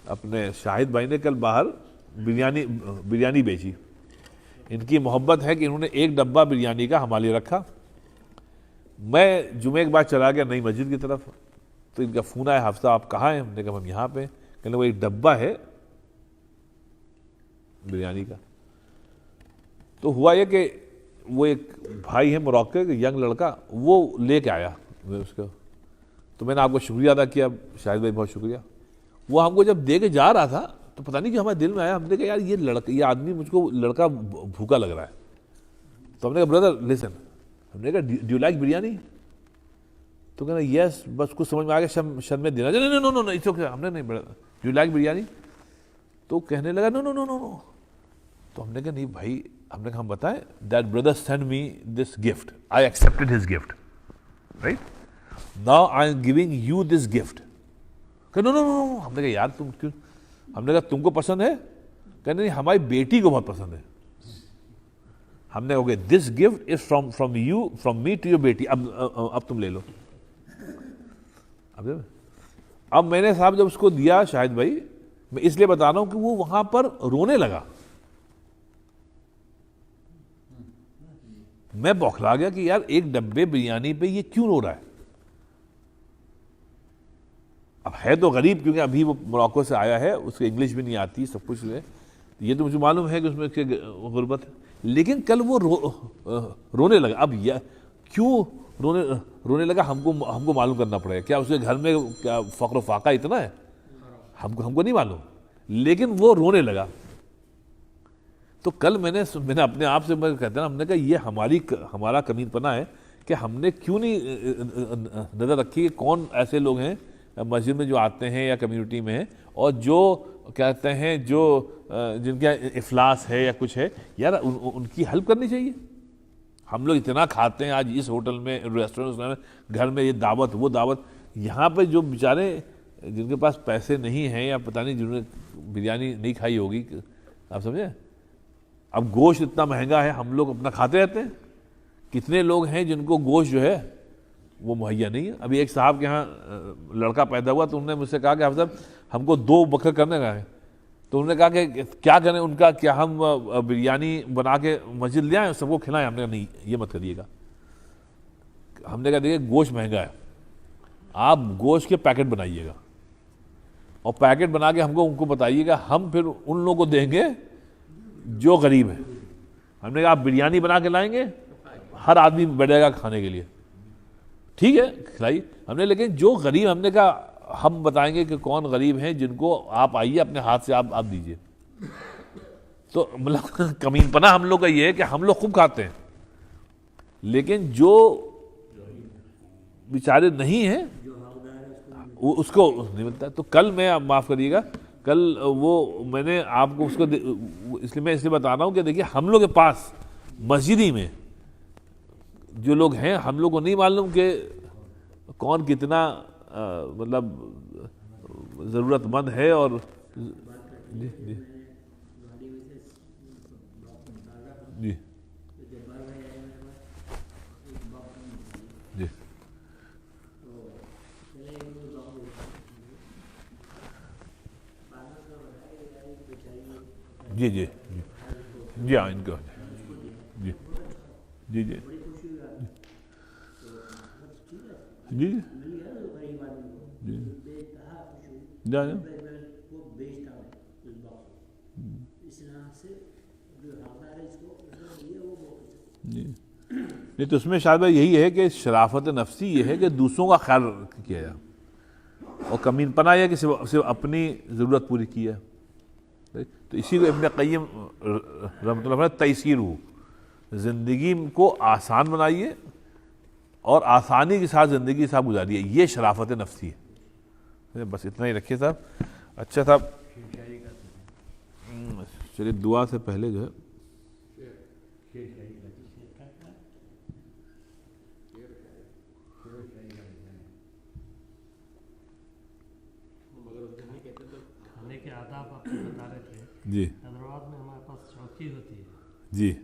A: اپنے شاہد بھائی نے کل باہر بریانی بیچی. ان کی محبت ہے کہ انہوں نے ایک ڈبہ بریانی کا ہمارے لیے رکھا. میں جمعے کے بعد چلا گیا نئی مسجد کی طرف, تو ان کا فون آیا, حافظ آپ کہاں ہیں؟ ہم نے کہا ہم یہاں پہ. کہنے وہ ایک ڈبہ ہے بریانی کا. تو ہوا یہ کہ وہ ایک بھائی ہے موراکو کے, ینگ لڑکا, وہ لے کے آیا اس کو. تو میں نے آپ کو شکریہ ادا کیا شاہد بھائی, بہت شکریہ. وہ ہم کو جب دے کے جا رہا تھا تو پتہ نہیں کہ ہمارے دل میں آیا, ہم نے کہا یار یہ آدمی مجھ کو لڑکا بھوکا لگ رہا ہے. تو ہم نے کہا بردر لسن, ہم نے کہا ڈو یو لائک بریانی؟ تو کہنا یس, بس کچھ سمجھ میں آ گیا شرم میں دینا. نو اٹس اوکے. ہم نے نہیں, ڈو یو لائک بریانی؟ تو کہنے لگا نو. تو ہم نے کہا نہیں بھائی, ہم نے کہا ہم بتائیں, that brother send me this gift, I accepted his gift, right now I am giving you this gift. کہ نو. ہم نے کہا یار تم کیوں؟ ہم نے کہا تم کو پسند ہے؟ کہنے نہیں ہماری بیٹی کو بہت پسند ہے. ہم نے کہا this gift is from you, from me to your بیٹی, اب تم لے لو. اب میں نے صاحب جب اس کو دیا شاہد بھائی, میں اس لیے بتا رہا ہوں کہ وہ وہاں پر رونے لگا. میں بوکھلا گیا کہ یار ایک ڈبے بریانی پہ یہ کیوں رو رہا ہے. اب ہے تو غریب, کیونکہ ابھی وہ موراکو سے آیا ہے, اس کو انگلش بھی نہیں آتی, سب کچھ ہے, یہ تو مجھے معلوم ہے کہ اس میں غربت ہے. لیکن کل وہ رونے لگا. اب کیوں رونے لگا ہم کو معلوم کرنا پڑے گا. کیا اس کے گھر میں کیا فقر و فاقہ اتنا ہے؟ ہم کو نہیں معلوم, لیکن وہ رونے لگا. تو کل میں نے اپنے آپ سے کہتے ہیں, ہم نے کہا یہ ہمارا کمین پنا ہے کہ ہم نے کیوں نہیں نظر رکھی کہ کون ایسے لوگ ہیں مسجد میں جو آتے ہیں یا کمیونٹی میں ہیں اور جو کہتے ہیں جو جن کا افلاس ہے یا کچھ ہے, یار ان کی ہیلپ کرنی چاہیے. ہم لوگ اتنا کھاتے ہیں آج اس ہوٹل میں, ریسٹورنٹ میں, گھر میں یہ دعوت وہ دعوت, یہاں پہ جو بیچارے جن کے پاس پیسے نہیں ہیں یا پتہ نہیں جنہوں نے بریانی نہیں کھائی ہوگی, آپ سمجھیں. اب گوشت اتنا مہنگا ہے, ہم لوگ اپنا کھاتے رہتے ہیں. کتنے لوگ ہیں جن کو گوشت جو ہے وہ مہیا نہیں ہے. ابھی ایک صاحب کے ہاں لڑکا پیدا ہوا تو انہوں نے مجھ سے کہا کہ حافظ صاحب ہم کو 2 بکرے کرنے کا ہے. تو انہوں نے کہا کہ کیا کریں ان کا، کیا ہم بریانی بنا کے مسجد لے آئیں سب کو کھلائیں؟ ہم نے کہا نہیں یہ مت کریے گا. ہم نے کہا دیکھیے گوشت مہنگا ہے، آپ گوشت کے پیکٹ بنائیے گا اور پیکٹ بنا کے ہم کو ان کو بتائیے گا، ہم پھر ان لوگوں کو دیں گے جو غریب ہیں. ہم نے کہا آپ بریانی بنا کے لائیں گے، ہر آدمی بیٹھے گا کھانے کے لیے، ٹھیک ہے کھلائی. ہم نے لیکن جو غریب، ہم نے کہا ہم بتائیں گے کہ کون غریب ہیں جن کو آپ آئیے اپنے ہاتھ سے آپ دیجئے. تو مطلب کمین پنا ہم لوگ کا یہ ہے کہ ہم لوگ خوب کھاتے ہیں لیکن جو بیچارے نہیں ہیں اس کو نہیں ملتا. تو کل میں، معاف کریے گا، کل وہ میں نے آپ کو اس کو اس لیے بتا رہا ہوں کہ دیکھیے ہم لوگ کے پاس مسجدی میں جو لوگ ہیں، ہم لوگ کو نہیں معلوم کہ کون کتنا مطلب ضرورت مند ہے. اور جی جی جی جی جی جی جی ہاں ان کو جی جی جی جی جی جی. نہیں تو اس میں شاید یہی ہے کہ شرافت نفسی یہ ہے کہ دوسروں کا خیال کیا جائے، اور کمین پنا یہ ہے کہ صرف اپنی ضرورت پوری کی ہے. تو اسی کو ابن قیم رحمۃ اللہ علیہ تیسیر ہو، زندگی کو آسان بنائیے اور آسانی کے ساتھ زندگی صاحب گزاریے، یہ شرافت نفسی ہے. بس اتنا ہی رکھیے صاحب. اچھا صاحب چلیے دعا سے پہلے جو ہے
C: کھانے کے آداب آپ بتا رہے تھے.
A: جی
C: حیدرآباد میں ہمارے پاس چوکی ہوتی ہے
A: جی
C: تو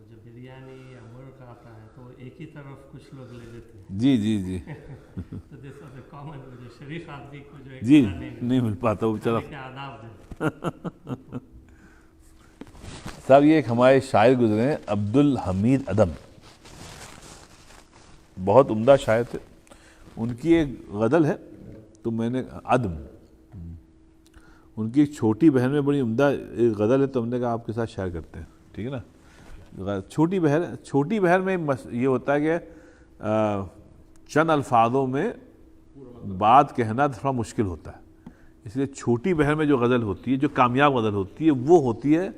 C: جب بریانی یا مرغ آتا ہے تو ایک ہی طرف کچھ لوگ لے لیتے ہیں.
A: جی جی جی
C: تو جیسا کامن جو شریف آدمی کو جو
A: جی نہیں مل پاتا وہ چلو.
C: کے آداب جو
A: صاحب یہ ایک ہمارے شاعر گزرے ہیں عبدالحمید عدم، بہت عمدہ شاعر تھے. ان کی ایک غزل ہے تو میں نے عدم، ان کی ایک چھوٹی بہن میں بڑی عمدہ ایک غزل ہے تو ہم نے کہا آپ کے ساتھ شیئر کرتے ہیں، ٹھیک ہے نا. چھوٹی بہن میں یہ ہوتا ہے کہ چند الفاظوں میں بات کہنا تھوڑا مشکل ہوتا ہے، اس لیے چھوٹی بہن میں جو غزل ہوتی ہے، جو کامیاب غزل ہوتی ہے، وہ ہوتی ہے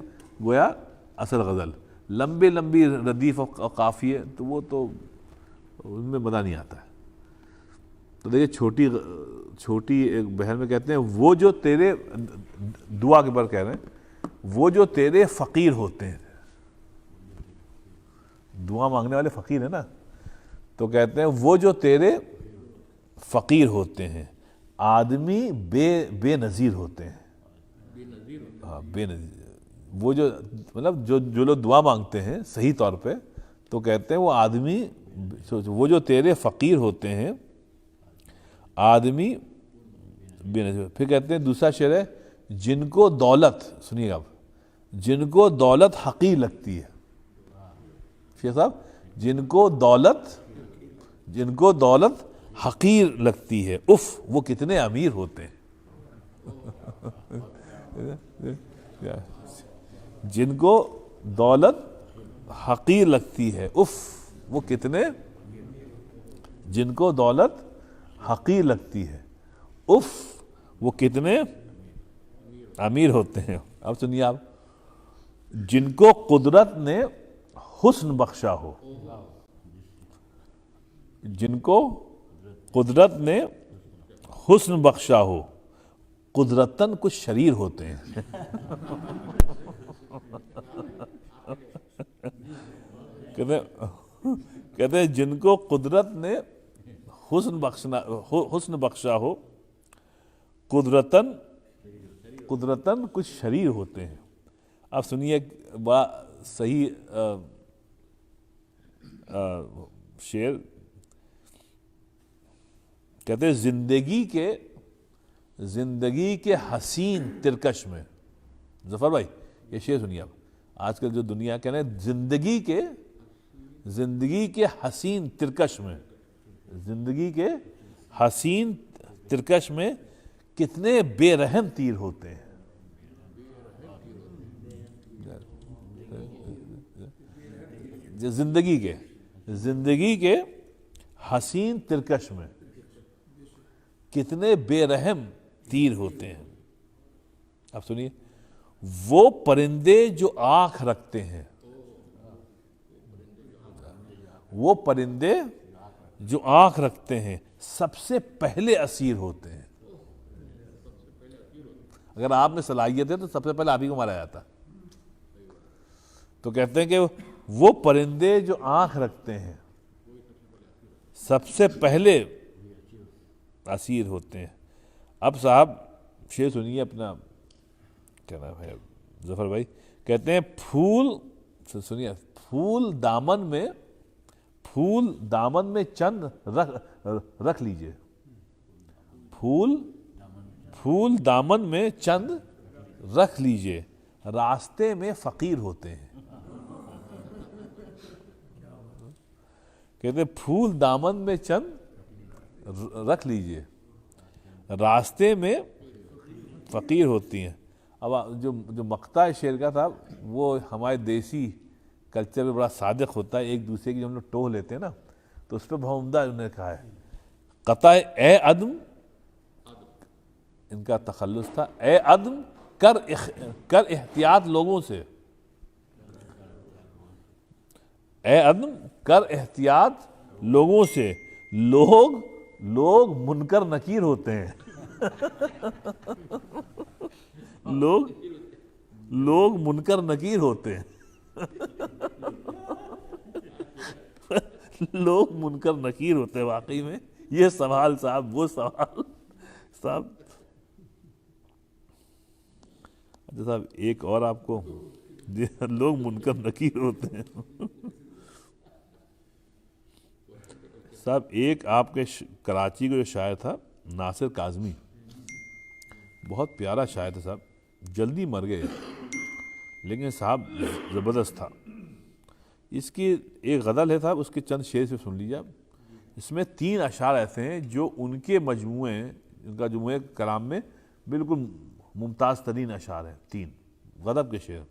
A: گویا اصل غزل. لمبی لمبی ردیف اور قافیے تو وہ تو ان میں مزہ نہیں آتا ہے. تو دیکھیے چھوٹی ایک بہن میں کہتے ہیں وہ جو تیرے، دعا کے بار کہہ رہے ہیں، وہ جو تیرے فقیر ہوتے ہیں، دعا مانگنے والے فقیر ہیں نا، تو کہتے ہیں وہ جو تیرے فقیر ہوتے ہیں آدمی بے نظیر ہوتے ہیں. ہاں بے نظیر، وہ جو مطلب جو لوگ دعا مانگتے ہیں صحیح طور پہ تو کہتے ہیں وہ آدمی، وہ جو تیرے فقیر ہوتے ہیں آدمی بے نظیر. پھر کہتے ہیں دوسرا شعر ہے جن کو دولت، سنیے آپ، جن کو دولت حقیر لگتی ہے. شیخ صاحب جن کو دولت حقیر لگتی ہے، اف وہ کتنے امیر ہوتے ہیں. جن کو دولت حقیر لگتی ہے، اف وہ کتنے، جن کو دولت حقیر لگتی ہے، اف وہ کتنے امیر ہوتے ہیں. اب سنیے آپ، جن کو قدرت نے حسن بخشا ہو، جن کو قدرت نے حسن بخشا ہو، قدرتاً کچھ شریر ہوتے ہیں. کہتے ہیں جن کو قدرت نے حسن بخشا ہو، قدرتاً کچھ شریر ہوتے ہیں. اب سنیے بڑا صحیح شعر، کہتے ہیں زندگی کے حسین ترکش میں ظفر بھائی یہ شعر سنیے آپ. آج کل جو دنیا کے نا زندگی کے حسین ترکش میں، زندگی کے حسین ترکش میں کتنے بے رحم تیر ہوتے ہیں. زندگی کے حسین ترکش میں کتنے بے رحم تیر ہوتے ہیں. اب سنیے، وہ پرندے جو آنکھ رکھتے ہیں، وہ پرندے جو آنکھ رکھتے ہیں سب سے پہلے اسیر ہوتے ہیں. اگر آپ میں صلاحیت ہے تو سب سے پہلے آپ ہی کو مارا جاتا. تو کہتے ہیں کہ وہ پرندے جو آنکھ رکھتے ہیں سب سے پہلے اسیر ہوتے ہیں. اب صاحب شعر سنیے اپنا، کیا نام ہے ظفر بھائی، کہتے ہیں پھول سنیے، پھول دامن میں چند رکھ لیجئے، پھول دامن میں چند رکھ لیجئے، راستے میں فقیر ہوتے ہیں. کہتے ہیں پھول دامن میں چند رکھ لیجئے، راستے میں فقیر ہوتی ہیں. اب جو مقطع شعر کا تھا وہ ہمارے دیسی کلچر میں بڑا صادق ہوتا ہے. ایک دوسرے کی جو ہم لوگ ٹوہ لیتے ہیں نا، تو اس پہ بہت عمدہ انہوں نے کہا ہے. قطع اے عدم، ان کا تخلص تھا، اے عدم کر احتیاط لوگوں سے، اے عدم کر احتیاط لوگوں سے، لوگ منکر نکیر ہوتے ہیں. لوگ منکر نکیر ہوتے ہیں. لوگ منکر نکیر ہوتے ہیں. واقعی میں یہ سوال صاحب، وہ سوال صاحب. اچھا صاحب ایک اور آپ کو، لوگ منکر نکیر ہوتے ہیں. صاحب ایک آپ کے کراچی کا جو شاعر تھا ناصر کاظمی، بہت پیارا شاعر تھا صاحب، جلدی مر گئے لیکن صاحب زبردست تھا. اس کی ایک غزل ہے صاحب، اس کے چند شعر سے سن لیجیے آپ. اس میں 3 اشعار ایسے ہیں جو ان کے مجموعے، ان کا جمعہ کلام میں بالکل ممتاز ترین اشعار ہیں. 3 غضب کے شعر.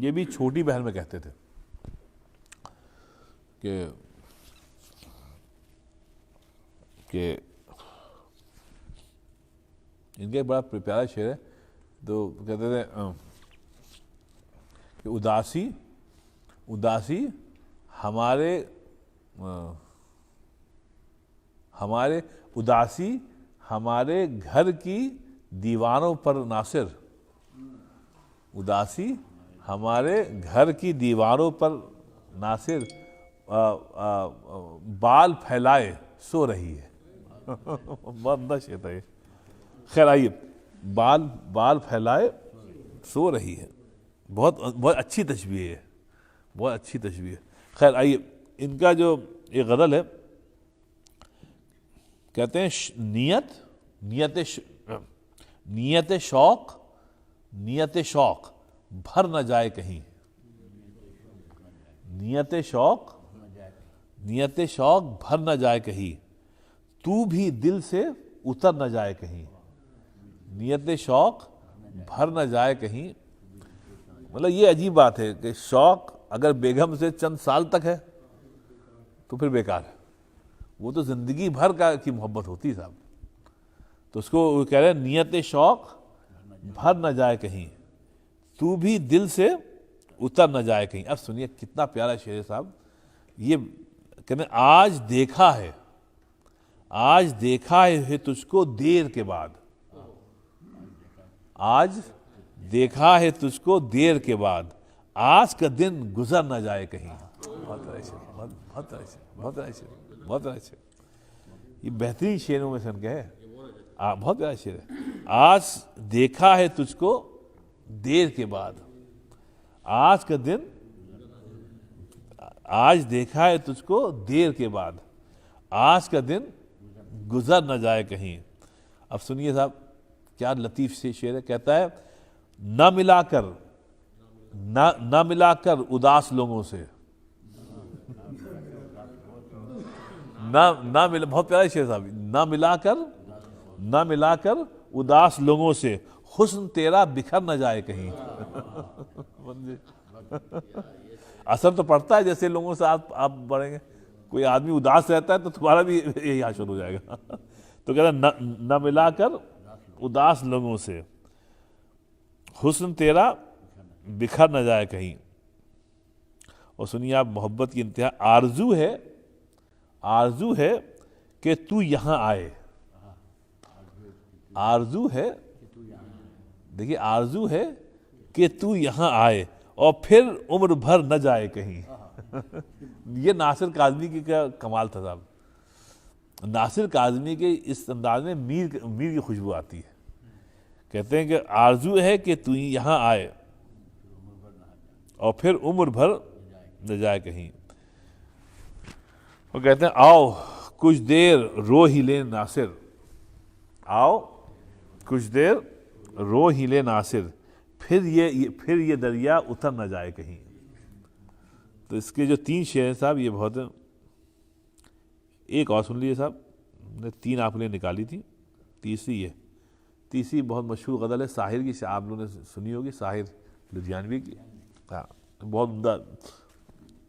A: یہ بھی چھوٹی بہن میں کہتے تھے کہ ان کے بڑا پیارا شعر ہے. تو کہتے تھے کہ اداسی ہمارے گھر کی دیواروں پر ناصر، اداسی ہمارے گھر کی دیواروں پر ناصر بال پھیلائے سو رہی ہے. بہت عمدہ شعر تھا یہ. خیر آئیے، بال پھیلائے سو رہی ہے، بہت اچھی تشبیہ ہے، بہت اچھی تشبیہ ہے. خیر آئیے، ان کا جو ایک غزل ہے، کہتے ہیں نیت شوق بھر نہ جائے کہیں، نیت شوق بھر نہ جائے کہیں، تو بھی دل سے اتر نہ جائے کہیں. نیت شوق بھر نہ جائے کہیں، مطلب یہ عجیب بات ہے کہ شوق اگر بیگم سے چند سال تک ہے تو پھر بیکار ہے. وہ تو زندگی بھر کی محبت ہوتی ہے صاحب. تو اس کو کہہ رہے ہیں نیت شوق بھر نہ جائے کہیں، تو بھی دل سے اتر نہ جائے کہیں. اب سنیے کتنا پیارا شعر ہے صاحب. یہ کہتے ہیں آج دیکھا ہے تجھ کو دیر کے بعد، آج دیکھا ہے تجھ کو دیر کے بعد، آج کا دن گزر نہ جائے کہیں. بہت اچھا. یہ بہترین شعروں میں سے ان کے ہے. بہت پیارا شعر ہے. آج دیکھا ہے تجھ کو دیر کے بعد، آج کا دن، آج دیکھا ہے تجھ کو دیر کے بعد، آج کا دن گزر نہ جائے کہیں. اب سنیے صاحب کیا لطیف سے شعر ہے. کہتا ہے نہ ملا کر اداس لوگوں سے, نہ ملا, بہت پیارا شعر صاحب, نہ ملا کر اداس لوگوں سے, حسن تیرا بکھر نہ جائے کہیں. اثر تو پڑتا ہے جیسے لوگوں سے آپ بڑھیں گے. کوئی آدمی اداس رہتا ہے تو تمہارا بھی یہی حاصل ہو جائے گا. تو کہتا ہے نہ ملا کر اداس لوگوں سے, حسن تیرا بکھر نہ جائے کہیں. اور سنیے آپ, محبت کی انتہا, آرزو ہے کہ تو یہاں آئے. آرزو ہے, دیکھیے, آرزو ہے کہ تو یہاں آئے اور پھر عمر بھر نہ جائے کہیں. یہ ناصر کاظمی کی کیا کمال تھا صاحب. ناصر کاظمی کے اس انداز میں میر کی خوشبو آتی ہے. کہتے ہیں کہ آرزو ہے کہ تو یہاں آئے اور پھر عمر بھر نہ جائے کہیں. وہ کہتے ہیں آؤ کچھ دیر رو ہی لے ناصر, آؤ کچھ دیر رو ہی لے ناصر, پھر یہ دریا اتر نہ جائے کہیں. تو اس کے جو 3 شعر ہیں صاحب, یہ بہت ہیں. ایک اور سن لیجیے صاحب, نے 3 آپ نے نکالی تھی, تیسری بہت مشہور غزل ہے ساحر کی, آپ لوگوں نے سنی ہوگی, ساحر لدھیانوی کی. ہاں, بہت عمدہ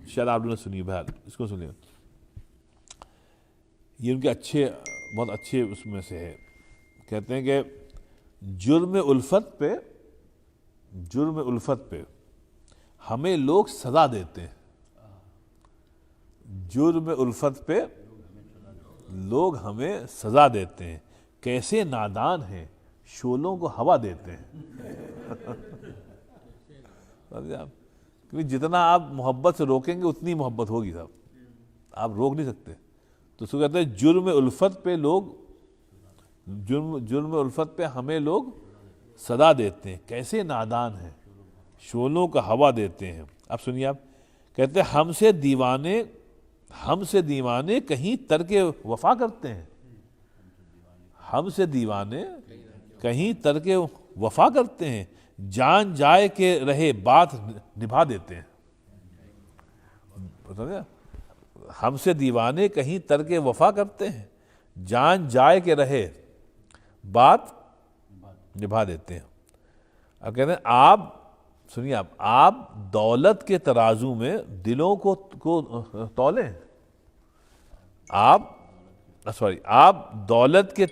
A: شعر آپ لوگوں نے سنی. بہرحال اس کو سنیے, یہ ان کے بہت اچھے اس میں سے ہے. کہتے ہیں کہ جرم الفت پہ ہمیں لوگ سزا دیتے ہیں. جرم الفت پہ لوگ ہمیں سزا دیتے ہیں, کیسے نادان ہیں شعلوں کو ہوا دیتے ہیں. کیونکہ جتنا آپ محبت سے روکیں گے اتنی محبت ہوگی صاحب, آپ روک نہیں سکتے. تو اس کو کہتے ہیں جرم الفت پہ ہمیں لوگ سزا دیتے ہیں, کیسے نادان ہیں شعلوں کا ہوا دیتے ہیں. اب سنیے آپ, کہتے ہیں ہم سے دیوانے کہیں ترک وفا کرتے ہیں. ہم سے دیوانے کہیں ترک وفا کرتے ہیں, جان جائے کہ رہے بات نبھا دیتے ہیں. ہم سے دیوانے کہیں ترک وفا کرتے ہیں, جان جائے کہ رہے بات نبھا دیتے ہیں. اب کہتے ہیں سنیے آپ دولت کے ترازو میں دلوں کو تولیں. آپ دولت کے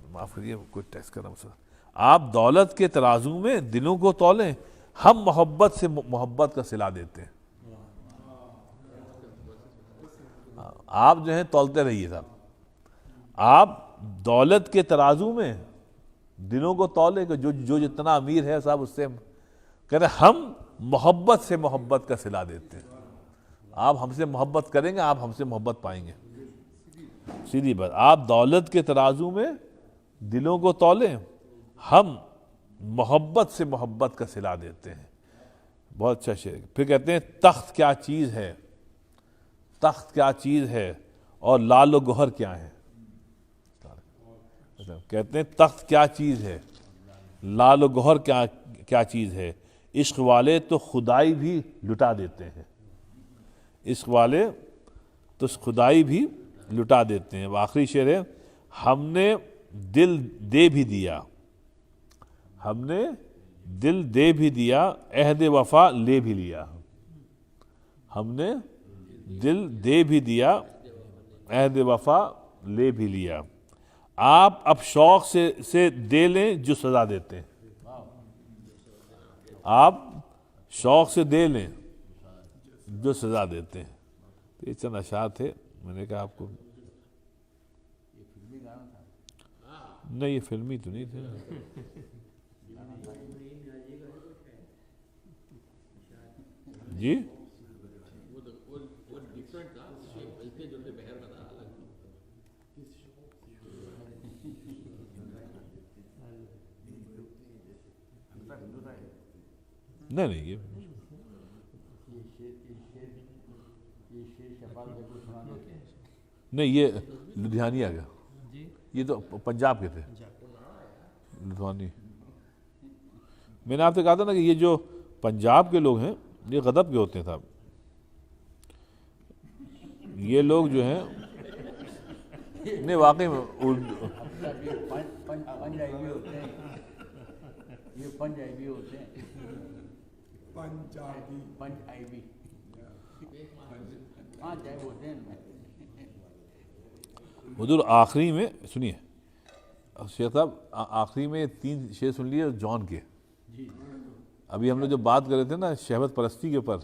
A: معاف کریے, کوئی ٹیکسٹ کر رہا ہوں. آپ دولت کے ترازو میں دلوں کو تولیں, ہم محبت سے محبت کا صلہ دیتے ہیں. آپ جو ہیں تولتے رہیے صاحب. آپ دولت کے ترازو میں دلوں کو تولے, کہ جو جتنا امیر ہے صاحب اس سے کہتے ہیں ہم محبت سے محبت کا صلہ دیتے ہیں. آپ ہم سے محبت کریں گے, آپ ہم سے محبت پائیں گے. سیدھی بات, آپ دولت کے ترازو میں دلوں کو تولیں, ہم محبت سے محبت کا صلہ دیتے ہیں. بہت اچھا شعر. پھر کہتے ہیں تخت کیا چیز ہے اور لال و گوہر کیا ہے. کہتے ہیں تخت کیا چیز ہے, لال و گوہر کیا چیز ہے, عشق والے تو خدائی بھی لٹا دیتے ہیں. عشق والے تو خدائی بھی لٹا دیتے ہیں. آخری شعر ہے, ہم نے دل دے بھی دیا, عہد وفا لے بھی لیا. ہم نے دل دے بھی دیا, عہد وفا لے بھی لیا. آپ اب شوق سے دے لیں جو سزا دیتے ہیں. آپ شوق سے دے لیں جو سزا دیتے ہیں. تو یہ چند اشعار تھے, میں نے کہا آپ کو. نہیں, یہ فلمی تو نہیں تھے. جی نہیں, یہ نہیں, یہ لدھیانی آ گیا. یہ تو پنجاب کے تھے. لدھوانی. میں نے آپ سے کہا تھا نا کہ یہ جو پنجاب کے لوگ ہیں یہ غضب کے ہوتے ہیں صاحب. یہ لوگ جو ہیں نہیں واقعی میں اردو
D: پنجابی ہوتے ہیں, یہ پنجابی ہوتے ہیں, پنجابی ہاں جائے ہوتے ہیں.
A: حضور آخری میں سنیے شیخ صاحب, آخری میں 3 شعر سن لیے جان کے. ابھی ہم لوگ جو بات کر رہے تھے نا شہوت پرستی کے اوپر,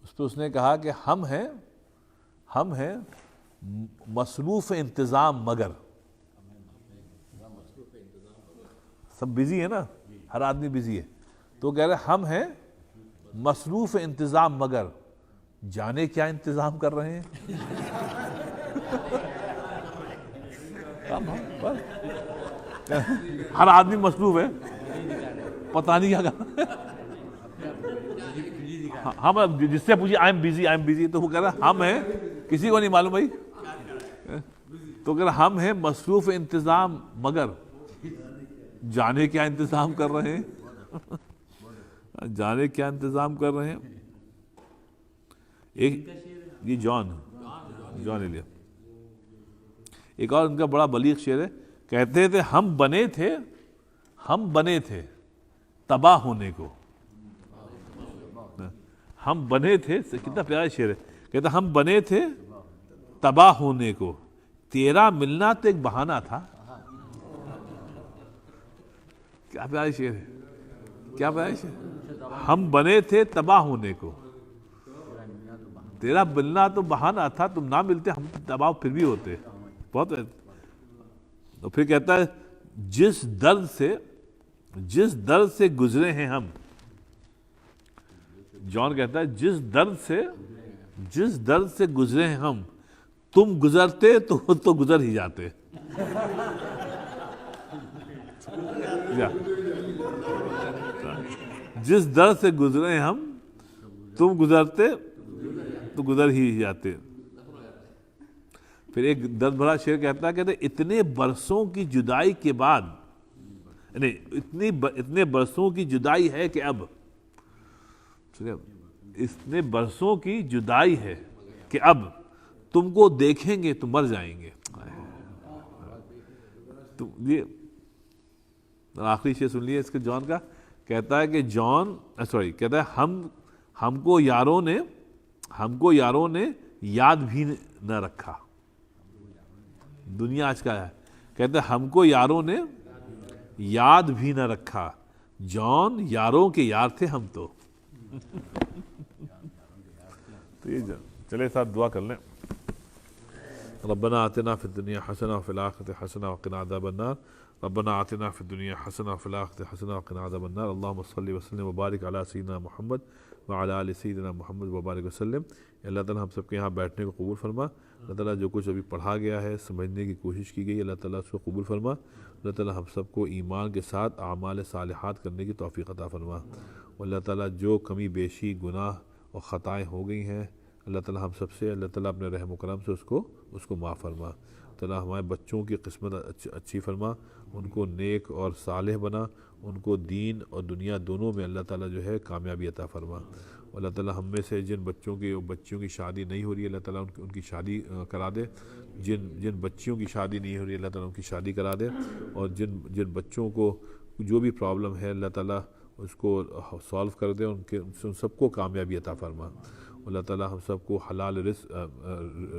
A: اس پہ اس نے کہا کہ ہم ہیں مصروف انتظام مگر. سب بزی ہے نا, ہر آدمی بزی ہے, تو کہہ رہے ہم ہیں مصروف انتظام مگر جانے کیا انتظام کر رہے ہیں. ہر آدمی مصروف ہے, پتہ نہیں کیا کر. ہم جس سے پوچھیے آئی ایم بزی تو وہ کہہ رہا ہم ہیں, کسی کو نہیں معلوم بھائی, تو کہہ رہا ہم ہیں مصروف انتظام مگر جانے کیا انتظام کر رہے ہیں. جانے کیا انتظام کر رہے ہیں. ایک یہ جان ایلیا. ایک اور ان کا بڑا بلیغ شعر ہے, کہتے تھے ہم بنے تھے تباہ ہونے کو. ہم بنے تھے, کتنا پیارا شعر ہے, کہتے ہم بنے تھے تباہ ہونے کو, تیرا ملنا تو ایک بہانہ تھا. کیا پیارا شعر ہے, کیا پیارا شعر. ہم بنے تھے تباہ ہونے کو, تیرا ملنا تو بہانہ تھا, تم نہ ملتے ہم تباہ پھر بھی ہوتے. بہت. تو پھر کہتا ہے جس درد سے گزرے ہیں ہم. جان کہتا ہے جس درد سے گزرے ہیں ہم, تم گزرتے تو گزر ہی جاتے. جس درد سے گزرے ہیں ہم, تم گزرتے تو گزر ہی جاتے. پھر ایک درد بھرا شعر کہتا ہے, کہتے اتنے برسوں کی جدائی کے بعد, اتنے برسوں کی جدائی ہے کہ اب, اتنے برسوں کی جدائی ہے کہ اب تم کو دیکھیں گے تو مر جائیں گے. یہ آخری شعر سن لیے اس کے جان کا. کہتا ہے کہ کہتا ہے ہم کو یاروں نے یاد بھی نہ رکھا. دنیا آج کا ہے, کہتے ہیں ہم کو یاروں نے یاد بھی نہ رکھا, جان یاروں کے یار تھے ہم تو. چلے ساتھ دعا کر لیں. ربنا آتنا فی الدنیا حسنہ وفی الآخرۃ حسنہ وقنا عذاب النار. ربنا آتنا فی الدنیا حسنہ وفی الآخرۃ حسنہ وقنا عذاب النار. اللہم صلی وسلم وبارک علی سیدنا محمد وعلی آل سیدنا محمد وبارک وسلم. اللہ تعالیٰ ہم سب کے یہاں بیٹھنے کو قبول فرما. اللہ تعالیٰ جو کچھ ابھی پڑھا گیا ہے, سمجھنے کی کوشش کی گئی, اللہ تعالیٰ اس کو قبول فرما. اللہ تعالیٰ ہم سب کو ایمان کے ساتھ اعمال صالحات کرنے کی توفیق عطا فرما. اللہ تعالیٰ جو کمی بیشی گناہ اور خطائیں ہو گئی ہیں, اللہ تعالیٰ ہم سب سے, اللہ تعالیٰ اپنے رحم و کرم سے اس کو معاف فرما. تعالیٰ ہمارے بچوں کی قسمت اچھی فرما, ان کو نیک اور صالح بنا, ان کو دین اور دنیا دونوں میں اللہ تعالیٰ جو ہے کامیابی عطا فرما. اللہ تعالیٰ ہم میں سے جن بچیوں کی شادی نہیں ہو رہی ہے, اللہ تعالیٰ ان کی شادی کرا دے. جن بچیوں کی شادی نہیں ہو رہی ہے, اللہ تعالیٰ ان کی شادی کرا دے. اور جن بچوں کو جو بھی پرابلم ہے, اللہ تعالیٰ اس کو سالو کر دے, ان سب کو کامیابی عطا فرما. اللہ تعالیٰ ہم سب کو حلال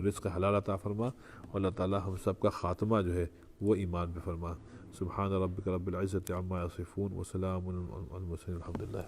A: رزق حلال عطا فرما. اللہ تعالیٰ ہم سب کا خاتمہ جو ہے وہ ایمان پہ فرما. سبحان ربک رب العزت عما یصفون وسلام علی المرسلین الحمد للہ.